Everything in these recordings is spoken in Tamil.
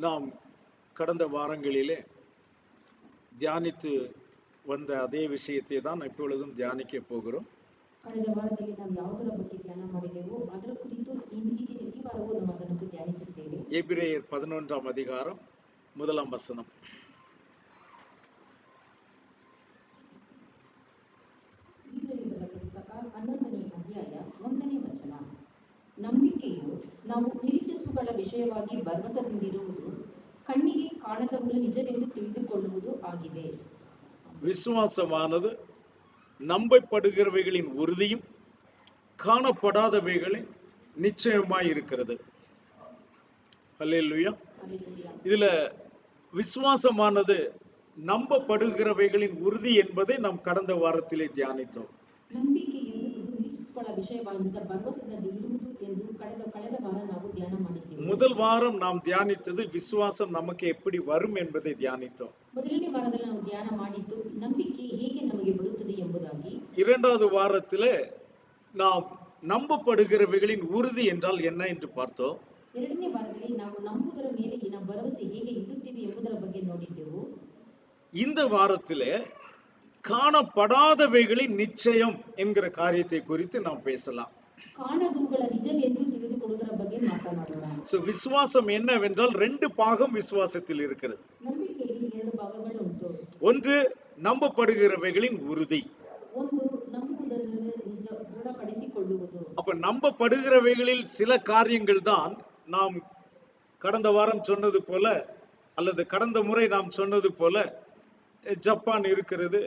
நாம் கடந்த வாரங்களிலே தியானித்து வந்த அதே விஷயத்தை தான் இப்பொழுதும் தியானிக்க போகிறோம். ಕಳೆದ ವಾರದಲ್ಲಿ ನಾವು ಯಾವುದರ ಬಗ್ಗೆ ಧ್ಯಾನ ಮಾಡಿದೆವೋ ಅದರ ಕುರಿತು ಈ ವಾರವೂ ನಾವು ಅದನ್ನು ಧ್ಯಾನಿಸುತ್ತೇವೆ. எபிரேயர் 11ஆம் அதிகாரம் 1ஆம் வசனம். ಇಬ್ರಿಯರ ಪುಸ್ತಕ 11ನೇ ಅಧ್ಯಾಯ 1ನೇ ವಚನ. ನಂಬಿಕೆಯು ನಾವು ನಿರೀಕ್ಷಿಸುಗಳ ವಿಷಯವಾಗಿ ಭರವಸೆಯಿಂದಿರುವುದು, ಕಣ್ಣಿಗೆ ಕಾಣದವುಗಳು ನಿಜವೆಂದು ತಿಳಿದುಕೊಳ್ಳುವುದು ಆಗಿದೆ. விசுவாசமானது நம்பப்படுகிறவைகளின் உறுதியும் காணப்படாதவைகளின் நிச்சயமாய் இருக்கிறது. அல்லேலூயா. இதுல விசுவாசமானது நம்பப்படுகிறவைகளின் உறுதி என்பதை நாம் கடந்த வாரத்திலே தியானித்தோம். ನಂಬಿಕೆ ಎಂಬುದು ನಿರೀಕ್ಷಿಸುಗಳ ವಿಷಯವಾಗಿದ್ದ ಭರವಸೆಯಿಂದ ಇರುವುದು ಎಂದು ಕಳೆದ ವಾರ ನಾವು ಧ್ಯಾನ ಮಾಡಿದ್ದೇವೆ. முதல் வாரம் நாம் தியானித்தது விசுவாசம் நமக்கு எப்படி வரும் என்பதை தியானித்தோம். ಮೊದಲನೇ ವಾರದಲ್ಲಿ ನಾವು ಧ್ಯಾನ ಮಾಡಿದ್ದು ನಂಬಿಕೆ ಹೇಗೆ ನಮಗೆ ಬರುತ್ತದೆ ಎಂಬುದಾಗಿ. இரண்டாவது வாரத்திலே நாம் நம்பப்படுகிறவைகளின் உறுதி என்றால் என்ன என்று பார்த்தோம். ಎರಡನೇ ವಾರದಲ್ಲಿ ನಾವು ನಂಬುವುದರ ಮೇಲೆ ನಾವು ಭರವಸೆ ಹೇಗೆ ಇಡುತ್ತೀವಿ ಎಂಬುದರ ಬಗ್ಗೆ ನೋಡಿದ್ದೆವು. இந்த வாரத்திலே காணப்படாதவைகளின் நிச்சயம் என்கிற காரியத்தை குறித்து நாம் பேசலாம். ಕಾಣದವುಗಳ ನಿಜವೆಂದು ತಿಳಿದುಕೊಳ್ಳುವುದರ ಬಗ್ಗೆ ಮಾತನಾಡೋಣ. விசுவாசம் என்னவென்றால் ரெண்டு பாகம் விசுவாசத்தில் இருக்கிறது. ನಂಬಿಕೆಯಲ್ಲಿ ಎರಡು ಭಾಗಗಳು ಉಂಟು. ஒன்று நம்பப்படுகிறவைகளின் உறுதி. ಒಂದು ನಂಬುವುದನ್ನು ದೃಢಪಡಿಸಿಕೊಳ್ಳುವುದು. அப்ப நம்பப்படுகிறவைகளில் சில காரியங்கள் தான் நாம் கடந்த வாரம் சொன்னது போல அல்லது கடந்த முறை நாம் சொன்னது போல ஜப்பான் இருக்கிறது,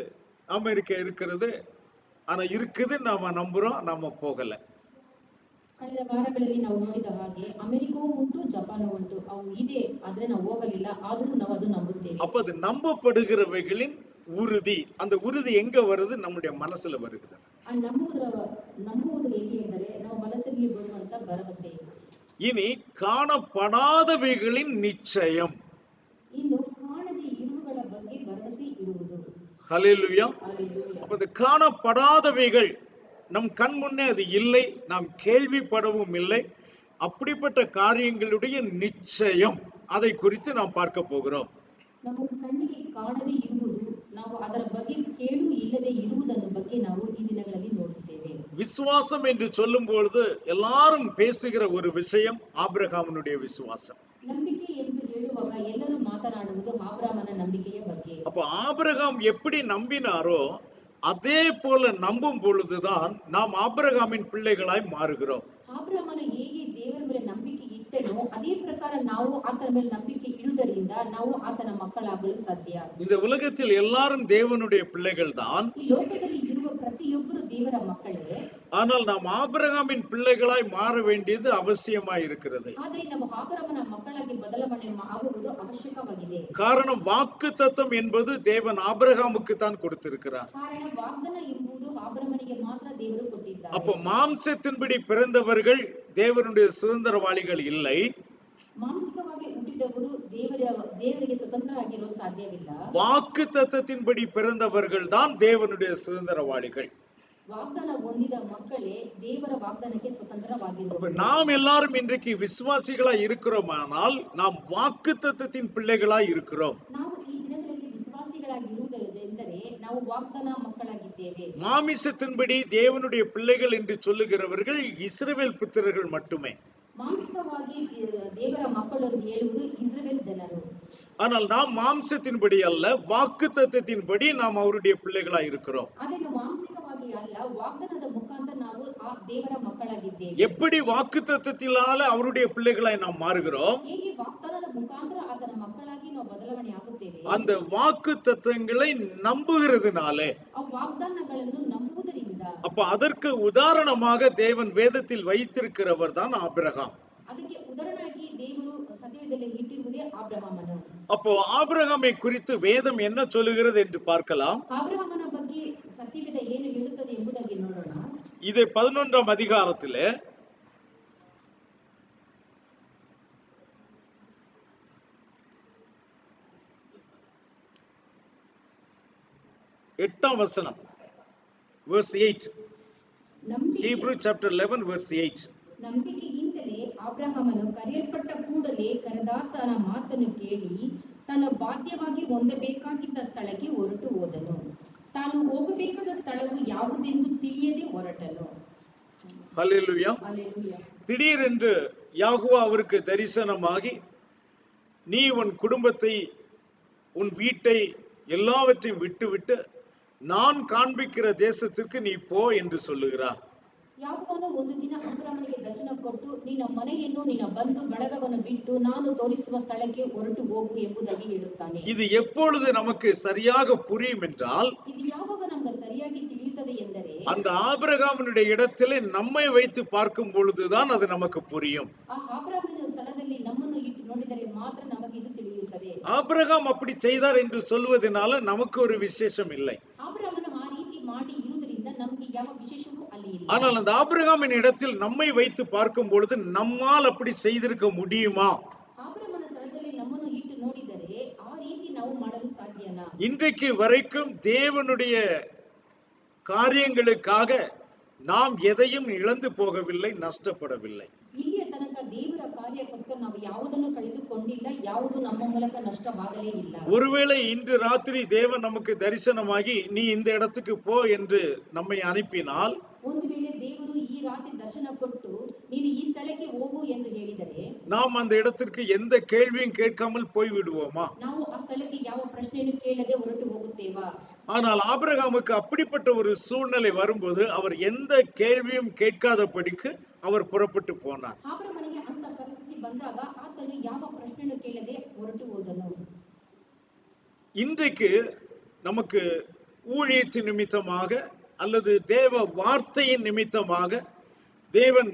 அமெரிக்கா இருக்கிறது, ஆனா இருக்குது, நாம நம்புறோம், நாம போகல. ಕಳೆದ ವಾರಗಳಲ್ಲಿ ನಾವು ನೋಡಿದ ಹಾಗೆ ಅಮೆರಿಕವೂ ಉಂಟು, ಜಪಾನು ಉಂಟು, ಅವು ಇದೆ, ಆದ್ರೆ ನಾವು ಹೋಗಲಿಲ್ಲ, ಆದರೂ ನಾವು ಅದು ನಂಬುತ್ತೇವೆ. அப்ப அது நம்பப்படுகிறவைகளின் உறுதி. அந்த உறுதி எங்க வருது? நம்முடைய மனசுல வருகிறது. ನಂಬುವುದು ಹೇಗೆ ಎಂದರೆ ನಾವು ಮನಸ್ಸಿನಲ್ಲಿ ಬರುವಂತ ಭರವಸೆ. இனி காணப்படாதவைகளின் நிச்சயம். ಇನ್ನು ಕಾಣದೆ ಇರುವುಗಳ ಬಗ್ಗೆ ಭರವಸೆ ಇಡುವುದು. ஹல்லேலூயா. ஹல்லேலூயா. அப்ப இந்த காணப்படாதவைகள் நம் கண் முன்னே அது இல்லை, நாம் கேள்விப்படவும் இல்லை. அப்படிப்பட்ட காரியங்களுடைய நிச்சயம், அதை குறித்து நாம் பார்க்க போகிறோம். ನಮ್ಮ ಕಣ್ಣಿಗೆ ಕಾಣದೇ ಇರುವುದು, ನಾವು ಅದರ ಬಗ್ಗೆ ಕೇಳು ಇಲ್ಲದೆ ಇರುವುದನ್ನು ಬಗ್ಗೆ ನಾವು ಈ ದಿನಗಳಲ್ಲಿ ನೋಡುತ್ತೇವೆ. விசுவாசம் என்று சொல்லும் பொழுது எல்லாரும் பேசுகிற ஒரு விஷயம் ஆபிரகாமனுடைய விசுவாசம். ನಂಬಿಕೆ ಎಂದು ಹೇಳುವಾಗ ಎಲ್ಲರೂ ಮಾತನಾಡುವುದು ಆಬ್ರಹಾಮನ ನಂಬಿಕೆಯ ಬಗ್ಗೆ. அப்ப ஆபிரகாம் எப்படி நம்பினாரோ அதே போல நம்பும் பொழுதுதான் நாம் ஆபிரகாமின் பிள்ளைகளாய் மாறுகிறோம். ಆಬ್ರಹಾಮನು ಹೇಗೆ ದೇವರ ಮೇಲೆ ನಂಬಿಕೆ ಇಟ್ಟನೋ ಅದೇ ಪ್ರಕಾರ ನಾವು ಆತನ ಮೇಲೆ ನಂಬಿಕೆ ಇಡುವುದರಿಂದ ನಾವು ಆತನ ಮಕ್ಕಳಾಗಲು ಸಾಧ್ಯ. இந்த உலகத்தில் எல்லாரும் தேவனுடைய பிள்ளைகள் தான். ಈ ಲೋಕದಲ್ಲಿ ಇರುವ ಪ್ರತಿಯೊಬ್ಬರು ದೇವರ ಮಕ್ಕಳೇ. ஆனால் நாம் ஆபிரகாமின் பிள்ளைகளாய் மாற வேண்டியது அவசியமாய் இருக்கிறது. ಆದರೆ ನಾವು ಆಬ್ರಹಾಮನ ಮಕ್ಕಳಾಗಿ ಬದಲಾವಣೆ ಆಗುವುದು ಅವಶ್ಯಕವಾಗಿದೆ. காரணம் வாக்குத்தத்தம் என்பது தேவன் ஆபிரகாமுக்கு தான் கொடுத்திருக்கிறார். ಕಾರಣ ವಾಗ್ದಾನ ಎಂಬುದು ಆಬ್ರಹಾಮನಿಗೆ ಮಾತ್ರ ದೇವರು ಕೊಟ್ಟಿದ್ದಾರೆ. அப்ப மாம்சத்தின்படி பிறந்தவர்கள் தேவனுடைய சுதந்திரவாளிகள் இல்லை. ಮಾಂಸಿಕವಾಗಿ ಹುಟ್ಟಿದವರು ದೇವರಿಗೆ ಸ್ವತಂತ್ರರಾಗಿರಲು ಸಾಧ್ಯವಿಲ್ಲ. வாக்குத்தத்தத்தின்படி பிறந்தவர்கள் தான் தேவனுடைய சுதந்திரவாளிகள். ವಾಗ್ದಾನ ಹೊಂದಿದ ಮಕ್ಕಳೇ ದೇವರ ವಾಗ್ದಾನಕ್ಕೆ ಸ್ವತಂತ್ರವಾಗಿರುವರು. நாம் எல்லாரும் இன்றைக்கு விசுவாசிகளாய் இருக்கிறோமானால் நாம் வாக்குத்தத்தத்தின் பிள்ளைகளாய் இருக்கிறோம். ನಾವು ಈ ದಿನಗಳಲ್ಲಿ ವಿಶ್ವಾಸಿಗಳಾಗಿ ಇರುವುದೆಂದರೆ ನಾವು ವಾಗ್ದಾನ ಮಕ್ಕಳಾಗಿದ್ದೇವೆ. மாமிசத்தின்படி தேவனுடைய பிள்ளைகள் என்று சொல்லுகிறவர்கள் இஸ்ரவேல் புத்திரர்கள் மட்டுமே. ಮಾಂಸಿಕವಾಗಿ ದೇವರ ಮಕ್ಕಳು ಅಂತ ಹೇಳುವುದು ಇಸ್ರಾಯೇಲ್ ಜನರು. ஆனால் நாம் மாம்சத்தின்படி அல்ல, வாக்குத்தத்தத்தின்படி நாம் அவருடைய பிள்ளைகளாய் இருக்கிறோம். ಆದರೆ ನಾವು ಮಾಂಸಿಕವಾಗಿ ಅಲ್ಲ, ವಾಗ್ದಾನದ ಮುಖಾಂತರ ನಾವು ಆ ದೇವರ ಮಕ್ಕಳಾಗಿದ್ದೇವೆ. எப்படி வாக்குத்தத்தத்தினால அவருடைய பிள்ளைகளாய் நாம் மாறுகிறோம்? ಹೇಗೆ ವಾಗ್ದಾನದ ಮುಖಾಂತರ ಆತನ ಮಕ್ಕಳಾಗಿ ನಾವು ಬದಲಾವಣೆ ಆಗುತ್ತೇವೆ? அந்த வாக்குத்தத்தங்களை நம்புகிறதுனாலே. ಆ ವಾಗ್ದಾನಗಳನ್ನು ನಂಬುವುದರಿಂದ. அப்ப அதற்கு உதாரணமாக தேவன் வேதத்தில் வைத்திருக்கிறவர் தான் ஆபிரகாம். ಅದಕ್ಕೆ ಉದಾಹರಣೆಯಾಗಿ ದೇವರು ಸತ್ಯವೇದದಲ್ಲಿ ಇಟ್ಟಿರುವುದೇ ಆಬ್ರಹಾಮನು. அப்போ ஆபிரகாமை குறித்து வேதம் என்ன சொல்லுகிறது என்று பார்க்கலாம். ಆಬ್ರಹಾಮನ ಬಗ್ಗೆ ಸತ್ಯವೇದ ಏನು ಹೇಳುತ್ತದೆ ಎಂಬುದಾಗಿ ನೋಡೋಣ. இது 11ஆம் அதிகாரத்திலே 8ஆம் வசனம், verse 8. Hebrew chapter 11 verse 8. ನಂಬಿಕೆಯಿಂದಲೇ ಅಬ್ರಹಾಮನು ಕರೆಯಲ್ಪಟ್ಟ ಕೂಡಲೇ ಕರೆದಾತನ ಮಾತನ್ನು ಕೇಳಿ ತಾನು ಬಾಧ್ಯವಾಗಿ ಹೊಂದಬೇಕಾಗಿದ್ದ ಸ್ಥಳಕ್ಕೆ ಹೊರಟು ಹೋದನು. ತಾನು ಹೋಗಬೇಕಾದ ಸ್ಥಳವು ಯಾವುದೆಂದು ತಿಳಿಯದೆ ಹೊರಟನು. ஹல்லேலூயா. அல்லேலூயா. திடீரென்று யாகுவா அவருக்கு தரிசனமாகி, நீ உன் குடும்பத்தை, உன் வீட்டை எல்லாவற்றையும் விட்டுவிட்டு நான் காண்பிக்கிற தேசத்திற்கு நீ போ என்று சொல்லுகிறார். ಯಾಕೋಬನು ಒಂದು ದಿನ ಅಬ್ರಹಾಮನಿಗೆ ದರ್ಶನ ಕೊಟ್ಟು, ನಿನ್ನ ಮನೆಯನ್ನು ನಿನ್ನ ಬಂಧು ಬಳಗವನ್ನು ಬಿಟ್ಟು ನಾನು ತೋರಿಸುವ ಸ್ಥಳಕ್ಕೆ ಹೊರಟು ಹೋಗು ಎಂಬುದಾಗಿ ಹೇಳುತ್ತಾನೆ. இது எப்பொழுது நமக்கு சரியாக புரியும் என்றால், ಇದು ಯಾವಾಗ ನಮಗೆ ಸರಿಯಾಗಿ ತಿಳಿಯುತ್ತದೆ ಎಂದರೆ, அந்த ஆபிரகாமினுடைய இடத்திலே நம்மை வைத்து பார்க்கும் பொழுதுதான் அது நமக்கு புரியும். ಆ ಅಬ್ರಹಾಮನ ಸ್ಥಳದಲ್ಲಿ ನಮ್ಮನ್ನು ಇಟ್ಟು ನೋಡಿದರೆ ಮಾತ್ರ ನಮಗೆ ಇದು ತಿಳಿಯುತ್ತದೆ. ஆபிரகாம் அப்படி செய்தார் என்று சொல்வதனால நமக்கு ஒரு விசேஷம் இல்லை. ಅಬ್ರಹಾಮನು ಆ ರೀತಿ ಮಾಡಿ ಇರುವುದರಿಂದ ನಮಗೆ ಯಾವ ವಿಶೇಷವೂ ಅಲ್ಲಿ ಇಲ್ಲ. ஆனால் அந்த ஆபிரகாமின் இடத்தில் நம்மை வைத்து பார்க்கும் பொழுது நம்மால் அப்படி செய்திருக்க முடியுமா? ಅಬ್ರಹಾಮನ ಸ್ಥಳದಲ್ಲಿ ನಮ್ಮನ್ನು ಇಟ್ಟು ನೋಡಿದರೆ ಆ ರೀತಿ ನಾವು ಮಾಡಲು ಸಾಧ್ಯನಾ? இன்றைக்கு வரைக்கும் தேவனுடைய காரியங்களுக்காக நாம் எதையும் இழந்து போகவில்லை, நஷ்டப்படவில்லை. ಇಲ್ಲಿಯ ತನಕ ದೇವರ ಕಾರ್ಯಕ್ಕೋಸ್ಕರ ನಾವು ಯಾವುದನ್ನು ಕಳೆದುಕೊಂಡಿಲ್ಲ, ಯಾವುದು ನಮ್ಮ ಮೂಲಕ ನಷ್ಟವಾಗಲೇ ಇಲ್ಲ. ஒருவேளை இன்று ராத்திரி தேவன் நமக்கு தரிசனமாகி நீ இந்த இடத்துக்கு போ என்று நம்மை அனுப்பினால், ಒಂದು ವೇಳೆ ದೇವರು ಈ ರಾತ್ರಿ ದರ್ಶನ ಕೊಟ್ಟು ನೀನು ಈ ಸ್ಥಳಕ್ಕೆ ಹೋಗು ಎಂದು ಹೇಳಿದರೆ, நாம் அந்த இடத்திற்கு எந்த கேள்வியும் கேட்காமல் போய் விடுவோமா? ನಾವು ಆ ಸ್ಥಳಕ್ಕೆ ಯಾವ ಪ್ರಶ್ನೆಯನ್ನು ಕೇಳದೆ ಹೊರಟು ಹೋಗುತ್ತೇವಾ? ஆனால் ஆபிரகாமுக்கு அப்படிப்பட்ட ஒரு சூழ்நிலை வரும்போது அவர் எந்த கேள்வியும் கேட்காதபடிக்கு அவர் புறப்பட்டு போனார். ಅಬ್ರಹಾಮನಿಗೆ ಅಂತ ಪರಿಸ್ಥಿತಿ ಬಂದಾಗ ಆತನು ಯಾವ ಪ್ರಶ್ನೆಯನ್ನು ಕೇಳದೆ ಹೊರಟು ಹೋದನು. இன்றைக்கு நமக்கு ஊழியத்தின் நிமித்தமாக அல்லது தேவ வார்த்தையின் நிமித்தமாக தேவன்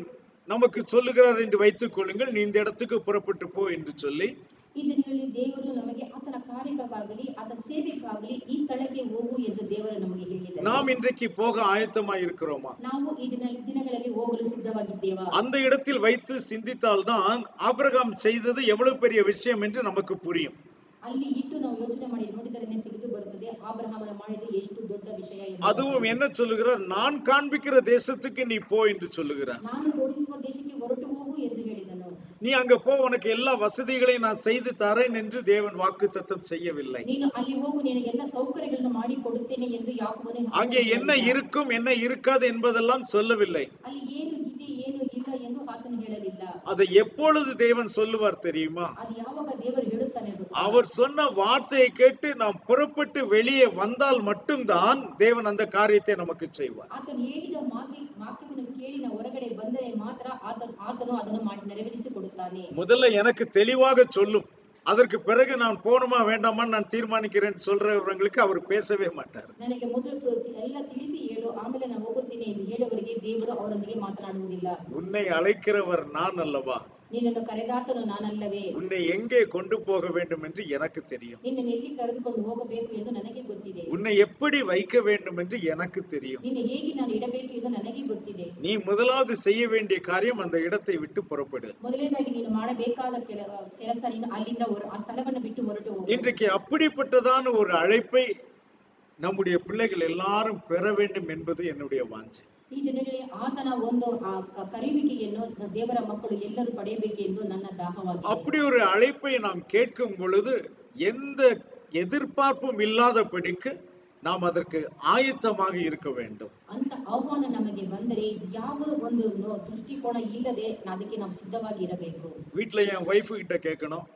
நமக்கு சொல்லுகிறார் என்று வைத்துக் கொள்ளுங்கள், நீ இந்த இடத்துக்கு புறப்பட்டு போ என்று சொல்லி, ಈ ದಿನಗಳಲ್ಲಿ ದೇವರು ನಮಗೆ ಆತನ ಕಾರ್ಯಕ್ಕಾಗಲಿ ಆತನ ಸೇವೆಗಾಗಲಿ ಈ ಸ್ಥಳಕ್ಕೆ ಹೋಗು ಎಂದು ದೇವರು ನಮಗೆ ಹೇಳಿದ್ದಾರೆ. நாம் இன்றைக்கு போக ஆயத்தமாய் இருக்கிறோமா? ನಾವು ಈ ದಿನಗಳಲ್ಲಿ ಹೋಗಲು ಸಿದ್ಧವಾಗಿದ್ದೇವಾ? அந்த இடத்தில் வைத்து சிந்தித்தால்தான் ஆபிரகாம் செய்தது எவ்வளவு பெரிய விஷயம் என்று நமக்கு புரியும். ಅಲ್ಲಿ ಇಟ್ಟು ನಾವು ಯೋಚನೆ ಮಾಡಿ ನೋಡಿದರೆ ತಿಳಿದು ಬರುತ್ತದೆ ಅಬ್ರಹಾಮನ ಮಾಡಿದ್ದು ಎಷ್ಟು ದೊಡ್ಡ ವಿಷಯ ಎಂದು. அதுவும் என்ன சொல்லுகிறார்? நான் காண்பிக்கிற தேசத்துக்கு நீ போ என்று சொல்லுகிறார். ನಾನು ತೋರಿಸುವ ದೇಶಕ್ಕೆ ಹೊರಟು ಹೋಗು ಎಂದು ಹೇಳಿದನು. நீ அங்க போ, உனக்கு எல்லா வசதிகளையும் நான் செய்து தரேன் என்று தேவன் வாக்குத்தத்தம் செய்யவில்லை. ನೀನು ಅಲ್ಲಿ ಹೋಗು, ನಿನಗೆ ಎಲ್ಲ ಸೌಕರ್ಯಗಳನ್ನು ಮಾಡಿ ಕೊಡುತ್ತೇನೆ ಎಂದು ಯಾಕೋಬನು அங்கே என்ன இருக்கும் என்ன இருக்காது என்பதெல்லாம் சொல்லவில்லை. ಅಲ್ಲಿ ಏನು ಇದೆ ಏನು ಇಲ್ಲ ಎಂದು ಆತನು ಹೇಳಲಿಲ್ಲ. அதை எப்பொழுது தேவன் சொல்லுவார் தெரியுமா? ಅದು ಯಾವಾಗ ದೇವರು ಹೇಳುತ್ತಾನೆ ಗೊತ್ತಾ? அவர் சொன்ன வார்த்தையை கேட்டு நாம் புறப்பட்டு வெளியே வந்தால் மட்டும்தான் தேவன் அந்த காரியத்தை நமக்கு செய்வார். ಆತನು ಹೇಳಿದ ವಾಕ್ಯವನ್ನು ಕೇಳಿ ನಾವು ಹೊರಗಡೆ ಬಂದರೆ ಮಾತ್ರ ಆತನು ಅದನ್ನು ಮಾಡಿ ನೆರವೇರಿಸಿ ಕೊಡುತ್ತಾನೆ. முதல்ல எனக்கு தெளிவாக சொல்லும், அதற்கு பிறகு நான் போணுமா வேண்டாமான்னு நான் தீர்மானிக்கிறேன் சொல்றவங்களுக்கு அவர் பேசவே மாட்டார். ನನಗೆ ಮೊದಲು ಎಲ್ಲ ತಿಳಿಸಿ ಹೇಳು, ಆಮೇಲೆ ನಾನು ಹೋಗುತ್ತೇನೆ ಎಂದು ಹೇಳುವವರಿಗೆ ದೇವರು ಅವರೊಂದಿಗೆ ಮಾತನಾಡುವುದಿಲ್ಲ. உன்னை அழைக்கிறவர் நான் அல்லவா? ನಿನ್ನನ್ನು ಕರೆದಾತನು ನಾನಲ್ಲವೇ? உன்னை எங்கே கொண்டு போக வேண்டும் என்று எனக்கு தெரியும். ನಿನ್ನನ್ನು ಎಲ್ಲಿ ಕರೆದುಕೊಂಡು ಹೋಗಬೇಕು ಎಂದು ನನಗೆ ಗೊತ್ತಿದೆ. உன்னை எப்படி வைக்க வேண்டும் என்று எனக்கு தெரியும். ನಿನ್ನ ಹೇಗೆ ನಾನು ಇಡಬೇಕು ಎಂದು ನನಗೆ ಗೊತ್ತಿದೆ. நீ முதலாவது செய்ய வேண்டிய காரியம் அந்த இடத்தை விட்டு புறப்படு. ಮೊದಲನೇದಾಗಿ ನೀನು ಮಾಡಬೇಕಾದ ಕೆಲಸ ನೀನು ಅಲ್ಲಿಂದ ಆ ಸ್ಥಳವನ್ನು ಬಿಟ್ಟು ಹೊರಟು ಹೋಗು. இன்றைக்கு அப்படிப்பட்டதான ஒரு அழைப்பை நம்முடைய பிள்ளைகள் எல்லாரும் பெற வேண்டும் என்பது என்னுடைய வாஞ்சை. ಈ ದಿನಗಳಲ್ಲಿ ಆತನ ಒಂದು ಕರೆಯುವಿಕೆಯನ್ನು ದೇವರ ಮಕ್ಕಳು ಎಲ್ಲರೂ ಪಡೆಯಬೇಕೆಂದು ನನ್ನ ದಾಹವಾಗಿದೆ. அப்படி ஒரு அழைப்பை நாம் கேட்கும் பொழுது எந்த எதிர்பார்ப்பும் இல்லாதபடிக்கு நாம் அதற்கு ஆயத்தமாக இருக்க வேண்டும். ಅಂತ ಆಹ್ವಾನ ನಮಗೆ ಬಂದರೆ ಯಾವ ಒಂದು ದೃಷ್ಟಿಕೋನ ಇಲ್ಲದೆ ಅದಕ್ಕೆ ನಾವು ಸಿದ್ಧವಾಗಿ ಇರಬೇಕು. வீட்டுல என் வைஃப் கிட்ட கேட்கணும்,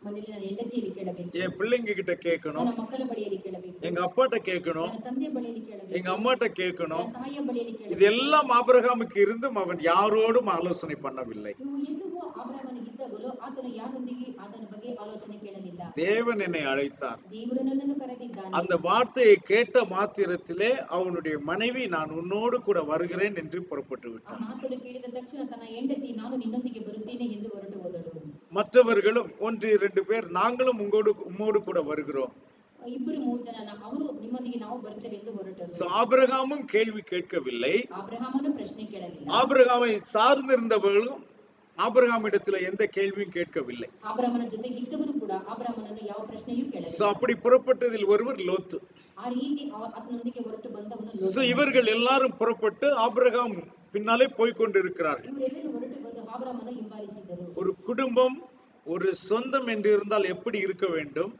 ಮನೆಯಲ್ಲಿ ನನ್ನ ಹೆಂಡತಿಯಲ್ಲಿ ಕೇಳಬೇಕು, என் பிள்ளைங்க கிட்ட கேட்கணும், ನನ್ನ ಮಕ್ಕಳ ಬಳಿಯಲ್ಲಿ ಕೇಳಬೇಕು, எங்க அப்பாட்ட கேட்கணும், ನನ್ನ ತಂದೆ ಬಳಿಯಲ್ಲಿ ಕೇಳಬೇಕು, எங்க அம்மாட்ட கேட்கணும். ನನ್ನ ತಾಯಿಯ ಬಳಿಯಲ್ಲಿ ಕೇಳಬೇಕು. இதெல்லாம் ஆபிரகாமுக்கு இருந்தும் அவன் யாரோடும் ஆலோசனை பண்ணவில்லை. ಇವು ಎಲ್ಲವೂ ಅಬ್ರಹಾಮನಿಗೆ ಇದ್ದಾಗಲೂ ಆತನು ಯಾರೊಂದಿಗೆ ಅದರ ಬಗ್ಗೆ ಆಲೋಚನೆ ಕೇಳಲಿಲ್ಲ. தேவன் என்னை அழைத்தார். ದೇವರು ನನ್ನನ್ನು ಕರೆದಿದ್ದಾನೆ. அந்த வார்த்தையை கேட்ட மாத்திரத்திலே அவனுடைய மனைவி நான் உன்னோடு கூட வருகிறேன் என்று புறப்பட்டு ಆ விட்டார். ಮಾತನ್ನು ಕೇಳಿದ ತಕ್ಷಣ ತನ್ನ ಹೆಂಡತಿ ನಾನು ನಿನ್ನೊಂದಿಗೆ ಬರುತ್ತೇನೆ ಎಂದು ಹೊರಟು ಹೋದಳು. மற்றவர்களும் 1-2 பேர் நாங்களும் உம்மோடு கூட வருகிறோம். 2-3 ಜನ ಅವರು ನಿಮ್ಮೊಂದಿಗೆ ನಾವು ಬರುತ್ತೇವೆ ಎಂದು ಹೊರಟರು. ஆபிரகாமும் கேள்வி கேட்கவில்லை. ಅಬ್ರಹಾಮನು ಪ್ರಶ್ನೆ ಕೇಳಲಿಲ್ಲ. ஆபிரகாமை சார்ந்திருந்தவர்களும் ஆபிரகாமிடத்துல எந்த கேள்வியும் கேட்கவில்லை. ಅಬ್ರಹಾಮನ ಜೊತೆಗೆ ಇದ್ದವರು ಕೂಡ ಅಬ್ರಹಾಮನನ್ನು ಯಾವ ಪ್ರಶ್ನೆಯೂ ಕೇಳಲಿಲ್ಲ. அப்படி புறப்பட்டதில் ஒருவர் லோத்து. ಆ ರೀತಿ ಆತನೊಂದಿಗೆ ಹೊರಟು ಬಂದವನು இவர்கள் எல்லாரும் புறப்பட்டு ஆபிரகாம் பின்னாலே போய் கொண்டிருக்கிறார்கள். ಇವರೆಲ್ಲರೂ ಹೊರಟು ಬಂದು ಆಬ್ರಹಾಮನು ಹಿಂಬಾಲಿಸಿದರು. ஒரு குடும்பம் ஒரு சொந்தம் என்று இருந்தால் எப்படி இருக்க வேண்டும்?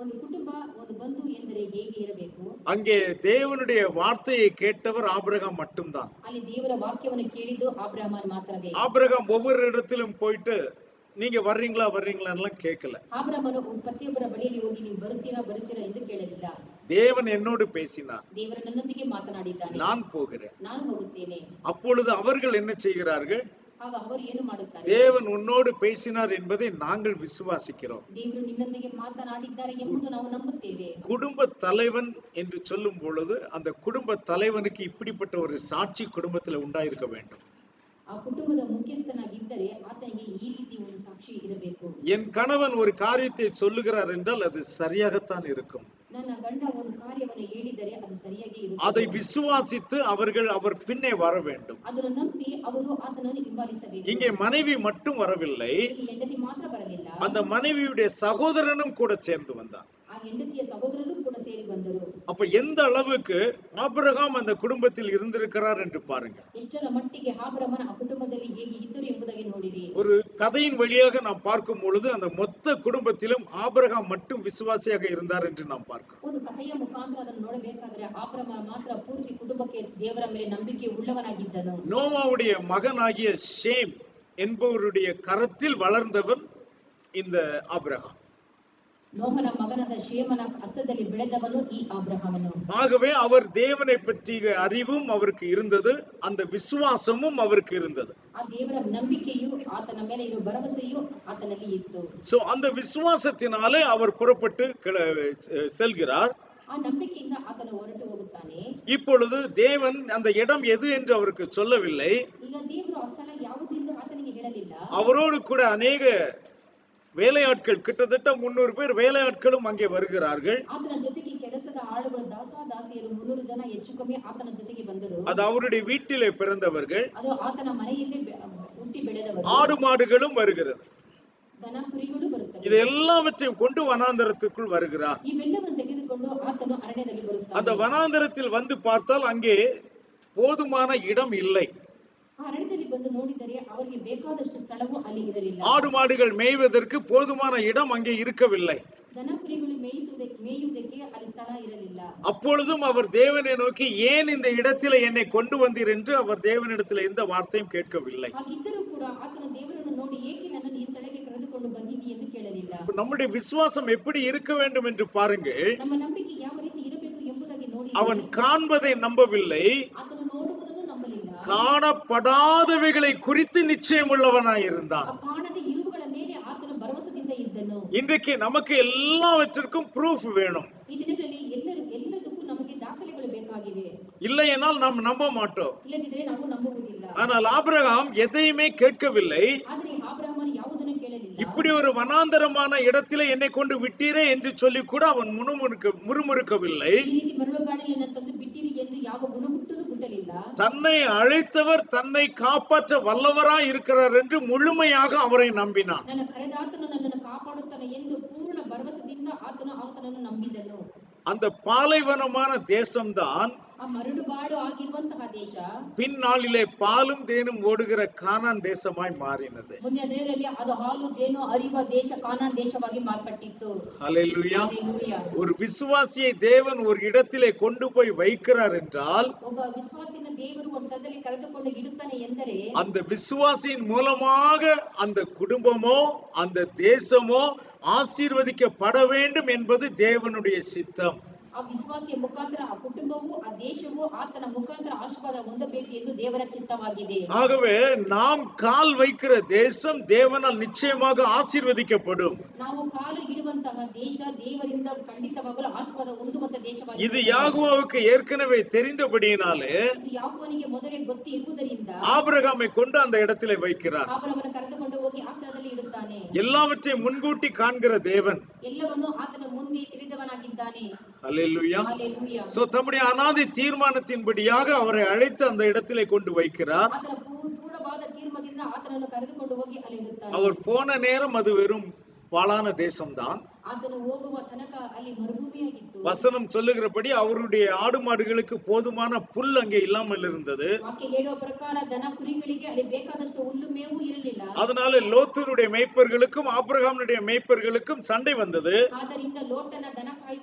ಒಂದು ಕುಟುಂಬ ಒಂದು ಬಂಧು ಎಂದರೆ ಹೇಗೆ ಇರಬೇಕು? அங்கே தேவனுடைய வார்த்தையை கேட்டவர் ஆபிரகாம் மட்டும்தான். ಅಲ್ಲಿ ದೇವರ ವಾಕ್ಯವನ್ನು ಕೇಳಿದ್ದು ಆಬ್ರಹಾಮನ್ ಮಾತ್ರವೇ. ஆபிரகாம் ஒவ்வொரு இடத்திலும் போயிட்டு நீங்க வர்றீங்களா வர்றீங்களான்னு கேட்கல. ಆಬ್ರಹಾಮನು ಪ್ರತಿಯೊಬ್ಬರ ಬಳಿಯಲ್ಲಿ ಹೋಗಿ ನೀವು ಬರುತ್ತೀರಾ ಬರುತ್ತೀರಾ ಎಂದು ಕೇಳಲಿಲ್ಲ. தேவன் என்னோடு பேசினார், ದೇವರು ನನ್ನೊಂದಿಗೆ ಮಾತನಾಡಿದ್ದಾನೆ, நான் போகிறேன். ನಾನು ಹೋಗುತ್ತೇನೆ. அப்பொழுது அவர்கள் என்ன செய்கிறார்கள்? ಆಗ ಅವರು ಏನು ಮಾಡುತ್ತಾರೆ? தேவன் உன்னோடு பேசினார் என்பதை நாங்கள் விசுவாசிக்கிறோம். ದೇವರು ನಿನ್ನೊಂದಿಗೆ ಮಾತನಾಡಿದ್ದಾರೆ ಎಂಬುದು ನಾವು ನಂಬುತ್ತೇವೆ. குடும்ப தலைவன் என்று சொல்லும் பொழுது அந்த குடும்ப தலைவனுக்கு இப்படிப்பட்ட ஒரு சாட்சி குடும்பத்தில் உண்டாயிருக்க வேண்டும். ಆ ಕುಟುಂಬದ ಮುಖ್ಯಸ್ಥನಾಗಿದ್ದರೆ ಆತನಿಗೆ ಈ ರೀತಿ ಒಂದು ಸಾಕ್ಷಿ ಇರಬೇಕು. என் கணவன் ஒரு காரியத்தை சொல்லுகிறார் என்றால் அது சரியாகத்தான் இருக்கும். ನನ್ನ ಗಂಡ ಒಂದು ಕಾರ್ಯವನ್ನು ಹೇಳಿದರೆ ಅದು ಸರಿಯಾಗಿ அதை ಇರುತ್ತದೆ. விசுவாசித்து அவர் பின்னே வர வேண்டும். ಅದನ್ನು ನಂಬಿ ಅವರು ಆತನನ್ನು ಹಿಂಬಾಲಿಸಬೇಕು. இங்கே மனைவி மட்டும் வரவில்லை, ಇಲ್ಲಿ ಹೆಂಡತಿ ಮಾತ್ರ ಬರಲಿಲ್ಲ, அந்த மனைவியுடைய சகோதரனும் கூட சேர்ந்து வந்தான். ಆ ಹೆಂಡತಿಯ ಸಹೋದರರು ಕೂಡ ಸೇರಿ ಬಂದರು. அப்ப எந்த அளவுக்கு ஆபிரகாம் அந்த குடும்பத்தில் இருந்திருக்கிறார் என்று பாருங்க. ಎಷ್ಟರ ಮಟ್ಟಿಗೆ ಆಬ್ರಹಾಮನ ಆ ಕುಟುಂಬದಲ್ಲಿ ಹೇಗೆ ಇದ್ದರು ಎಂಬುದಾಗಿ ನೋಡಿರಿ. ஒரு கதையின் வழியாக நாம் பார்க்கும் பொழுது அந்த மொத்த குடும்பத்திலும் ஆபிரகாம் மட்டும் விசுவாசியாக இருந்தார் என்று நாம் பார்க்கிறோம். ಒಂದು ಕಥೆಯ ಮುಖಾಂತರ ಅದನ್ನು ನೋಡಬೇಕಾದ್ರೆ ಆಬ್ರಹಾಮ ಮಾತ್ರ ಪೂರ್ತಿ ಕುಟುಂಬಕ್ಕೆ ದೇವರ ಮೇಲೆ ನಂಬಿಕೆ ಉಳ್ಳವನಾಗಿದ್ದನು. நோவாவுடைய மகனாகிய ஷேம் என்பவருடைய கரத்தில் வளர்ந்தவன் இந்த ஆபிரகாம். ನೋಹನ ಮಗನಾದ ಶೇಮನ ಹಸ್ತದಲ್ಲಿ ಬೆಳೆದವನು ಈ ಆಬ್ರಹಾಮನು. ஆகவே அவர் தேவனை பற்றிய அறிவும் அவருக்கு இருந்தது, அந்த விசுவாசமும் அவருக்கு இருந்தது. ಆ ದೇವರ ನಂಬಿಕೆಯು ಆತನ ಮೇಲೆ ಇರುವ ಭರವಸೆಯು ಆತನಲ್ಲಿ ಇತ್ತು. சோ அந்த விசுவாசத்தினாலே அவர் புறப்பட்டு செல்கிறார். ಆ ನಂಬಿಕೆಯಿಂದ ಆತನು ಹೊರಟು ಹೋಗುತ್ತಾನೆ. இப்பொழுது தேவன் அந்த இடம் எது என்று அவருக்கு சொல்லவில்லை. ಈಗ ದೇವರು ಆ ಸ್ಥಳ ಯಾವುದು ಎಂದು ಆತನಿಗೆ ಹೇಳಲಿಲ್ಲ. அவரோடு கூட அநேக வேலையாட்கள், கிட்டத்தட்ட 300 பேர் வேலையாட்களும் அங்கே வருகிறார்கள். ಆತನ ಜೊತೆಗೆ ಕೆಲಸದ ಆಳುಗಳು ದಾಸರು 300 ಜನ ಹೆಚ್ಚು ಕಮ್ಮಿ ಆತನ ಜೊತೆಗೆ ಬಂದರು. அது அவருடைய வீட்டிலே பிறந்தவர்கள். ಅದು ಆತನ ಮನೆಯಲ್ಲಿ ಹುಟ್ಟಿ ಬೆಳೆದವರು. ஆடு மாடுகளும் வருகிறது. ದನ ಕುರಿಗಳು ಬರುತ್ತವೆ. இது எல்லாவற்றையும் கொண்டு வனாந்தரத்துக்குள் வருகிறார். ಇವೆಲ್ಲವನ್ನು ತೆಗೆದುಕೊಂಡು ಆತನು ಅರಣ್ಯದಲ್ಲಿ ಬರುತ್ತಾನೆ. அந்த வனாந்தரத்தில் வந்து பார்த்தால் அங்கே போதுமான இடம் இல்லை. ಆ ಅರಣ್ಯದಲ್ಲಿ ಬಂದು ನೋಡಿದರೆ ಅವರಿಗೆ ಬೇಕಾದಷ್ಟು ಸ್ಥಳವು ಅಲ್ಲಿ ಇರಲಿಲ್ಲ. ஆடு மாடுகள் மேய்வதற்கு போதுமான இடம் அங்கே இருக்கவில்லை. ದನ ಕುರಿಗಳು ಮೇಯುವುದಕ್ಕೆ ಅಲ್ಲಿ ಸ್ಥಳ ಇರಲಿಲ್ಲ. அப்பொழுதும் அவர் தேவனை நோக்கி ஏன் இந்த இடத்தில் என்னை கொண்டு வந்தீர் என்று அவர் தேவனிடத்தில் எந்த வார்த்தையும் கேட்கவில்லை. ಹಾಗಿದ್ದರೂ ಕೂಡ ಆತನ ದೇವರನ್ನು ನೋಡಿ ಏಕೆ ನನ್ನನ್ನು ಈ ಸ್ಥಳಕ್ಕೆ ಕರೆದುಕೊಂಡು ಬಂದಿದ್ದೀ ಎಂದು ಕೇಳಲಿಲ್ಲ. நம்முடைய விசுவாசம் எப்படி இருக்க வேண்டும் என்று பாருங்கள். ನಮ್ಮ ನಂಬಿಕೆ ಯಾವ ರೀತಿ ಇರಬೇಕು ಎಂಬುದಾಗಿ ನೋಡಿ. அவன் காண்பதை நம்பவில்லை, ಆತನು ನೋಡುವುದನ್ನು ನಂಬಲಿಲ್ಲ. காணப்படாதவைகளை குறித்து நிச்சயம் உள்ளவனாய் இருந்தான். ಆ ಕಾಣದೆ ಇರುವುಗಳ ಮೇಲೆ ಆತನು ಭರವಸೆಯಿಂದ ಇದ್ದನು. இன்றைக்கு நமக்கு எல்லாவற்றிற்கும் ப்ரூஃப் வேணும். ಈ ದಿನಗಳಲ್ಲಿ ಎಲ್ಲದಕ್ಕೂ ನಮಗೆ ದಾಖಲೆಗಳು ಬೇಕಾಗಿವೆ. இல்லையென்றால் நாம் நம்ப மாட்டோம். ಇಲ್ಲದಿದ್ದರೆ ನಾವು ನಂಬುವುದಿಲ್ಲ. ஆனால் ஆபிரகாம் எதையுமே கேட்கவில்லை. ಆದರೆ ಆಬ್ರಹಾಮನು ಯಾವುದನ್ನು ಕೇಳಲಿಲ್ಲ. இப்படி ஒரு வனாந்தரமான இடத்திலே என்னை கொண்டு விட்டீரே என்று சொல்லி கூட அவன் முறுமுறுக்கவில்லை. ಈ ರೀತಿ ಮರಳುಗಾಡಿನಲ್ಲಿ ನನ್ನ ತಂದು ಬಿಟ್ಟಿರಿ ಎಂದು ಯಾವ ಗುಣಗುಟ್ಟನ್ನು ಗುಟ್ಟಲಿಲ್ಲ. தன்னை அழைத்தவர் தன்னை காப்பாற்ற வல்லவராய் இருக்கிறார் என்று முழுமையாக அவரை நம்பினான். ನನ್ನ ಕರೆದಾತನು ನನ್ನನ್ನು ಕಾಪಾಡುತ್ತಾನೆ ಎಂದು ಪೂರ್ಣ ಭರವಸೆಯಿಂದ ಆತನನ್ನು ನಂಬಿದನು. அந்த பாலைவனமான தேசம்தான் ಆ ಮರಳುಗಾಡು ಆಗಿರುವಂತಹ ದೇಶ பின்னாளிலே பாலும் தேனும் ஓடுகிற கானான் தேசமாய் மாறினது. ಮುಂದಿನ ದಿನಗಳಲ್ಲಿ ಅದು ಹಾಲು ಜೇನು ಹರಿಯುವ ದೇಶ ಕಾನಾನ್ ದೇಶವಾಗಿ ಮಾರ್ಪಟ್ಟಿತ್ತು. ஹல்லேலூயா. ಹಲ್ಲೆಲೂಯಾ. ஒரு விசுவாசியை தேவன் ஒரு இடத்திலே கொண்டு போய் வைக்கிறார் என்றால் ಒಬ್ಬ ವಿಶ್ವಾಸಿನ ದೇವರು ಒಂದು ಸ್ಥಳದಲ್ಲಿ ಕರೆದುಕೊಂಡು ಇಡುತ್ತಾನೆ ಎಂದರೆ அந்த விசுவாசியின் மூலமாக அந்த குடும்பமோ அந்த தேசமோ ஆசீர்வதிக்கப்பட வேண்டும் என்பது தேவனுடைய சித்தம். ಆ ವಿಶ್ವಾಸಿಯ ಮುಖಾಂತರ ಆ ಕುಟುಂಬವು ಆ ದೇಶವು ಆತನ ಮುಖಾಂತರ ಆಶೀರ್ವಾದ ಹೊಂದಬೇಕು ಎಂದು ದೇವರ ಚಿತ್ತವಾಗಿದೆ. ஆகவே நாம் கால் வைக்கிற தேசம் தேவனால் நிச்சயமாக ஆசீர்வதிக்கப்படும். ನಾವು ಕಾಲು ಇಡುವಂತಹ ದೇಶ ದೇವರಿಂದ ಖಂಡಿತವಾಗಲೂ ಆಶೀರ್ವಾದ ಹೊಂದುವಂತ ದೇಶವಾಗಿದೆ. இது யாகோவுக்கு ஏற்கனவே தெரிந்தபடியினாலே ಇದು ಯಾಕೋವನಿಗೆ ಮೊದಲೇ ಗೊತ್ತಿ ಇರುವುದರಿಂದ ஆபிரகாமை கொண்டு அந்த இடத்திலே வைக்கிறார். ಆಬ್ರಹಾಮನ ಕರೆದುಕೊಂಡು ಹೋಗಿ ಆ ಸ್ಥಳದಲ್ಲಿ ಇಡುತ್ತಾನೆ. எல்லாவற்றையும் முன்கூட்டி காண்கிற தேவன். ಎಲ್ಲವನ್ನು ಆತನ ಮುಂದೆ ತಿಳಿದವನಾಗಿದ್ದಾನೆ. ஹல்லேலூயா. ಹಲ್ಲೆಲೂಯಾ. சோ தம்முடைய அநாதி தீர்மானத்தின்படியாக அவரை அழைத்து அந்த இடத்திலே கொண்டு வைக்கிறார். ಆತನ ಪೂರ್ಣವಾದ ತೀರ್ಮಾನದಿಂದ ಆತನನ್ನು ಕರೆದುಕೊಂಡು ಹೋಗಿ ಅಲ್ಲಿ ಇಡುತ್ತಾನೆ. அவர் போன நேரம் அது வெறும் பாழான தேசம்தான். ಆತನು ಹೋಗುವ ತನಕ ಅಲ್ಲಿ ಮರುಭೂಮಿಯಾಗಿತ್ತು. வசனம் சொல்லுகிறபடி அவருடைய ஆடு மாடுகளுக்கு போதுமான புல் அங்கே இல்லாமல் இருந்தது. ವಾಕ್ಯ ಹೇಳುವ ಪ್ರಕಾರ ದನ ಕುರಿಗಳಿಗೆ ಅಲ್ಲಿ ಬೇಕಾದಷ್ಟು ಹುಲ್ಲು ಮೇವು ಇರಲಿಲ್ಲ. அதனால லோத்தினுடைய மேய்ப்பர்களுக்கும் ஆபிரகாமுடைய மேய்ப்பர்களுக்கும் சண்டை வந்தது. ಆದ್ದರಿಂದ ಲೋಟನ ದನ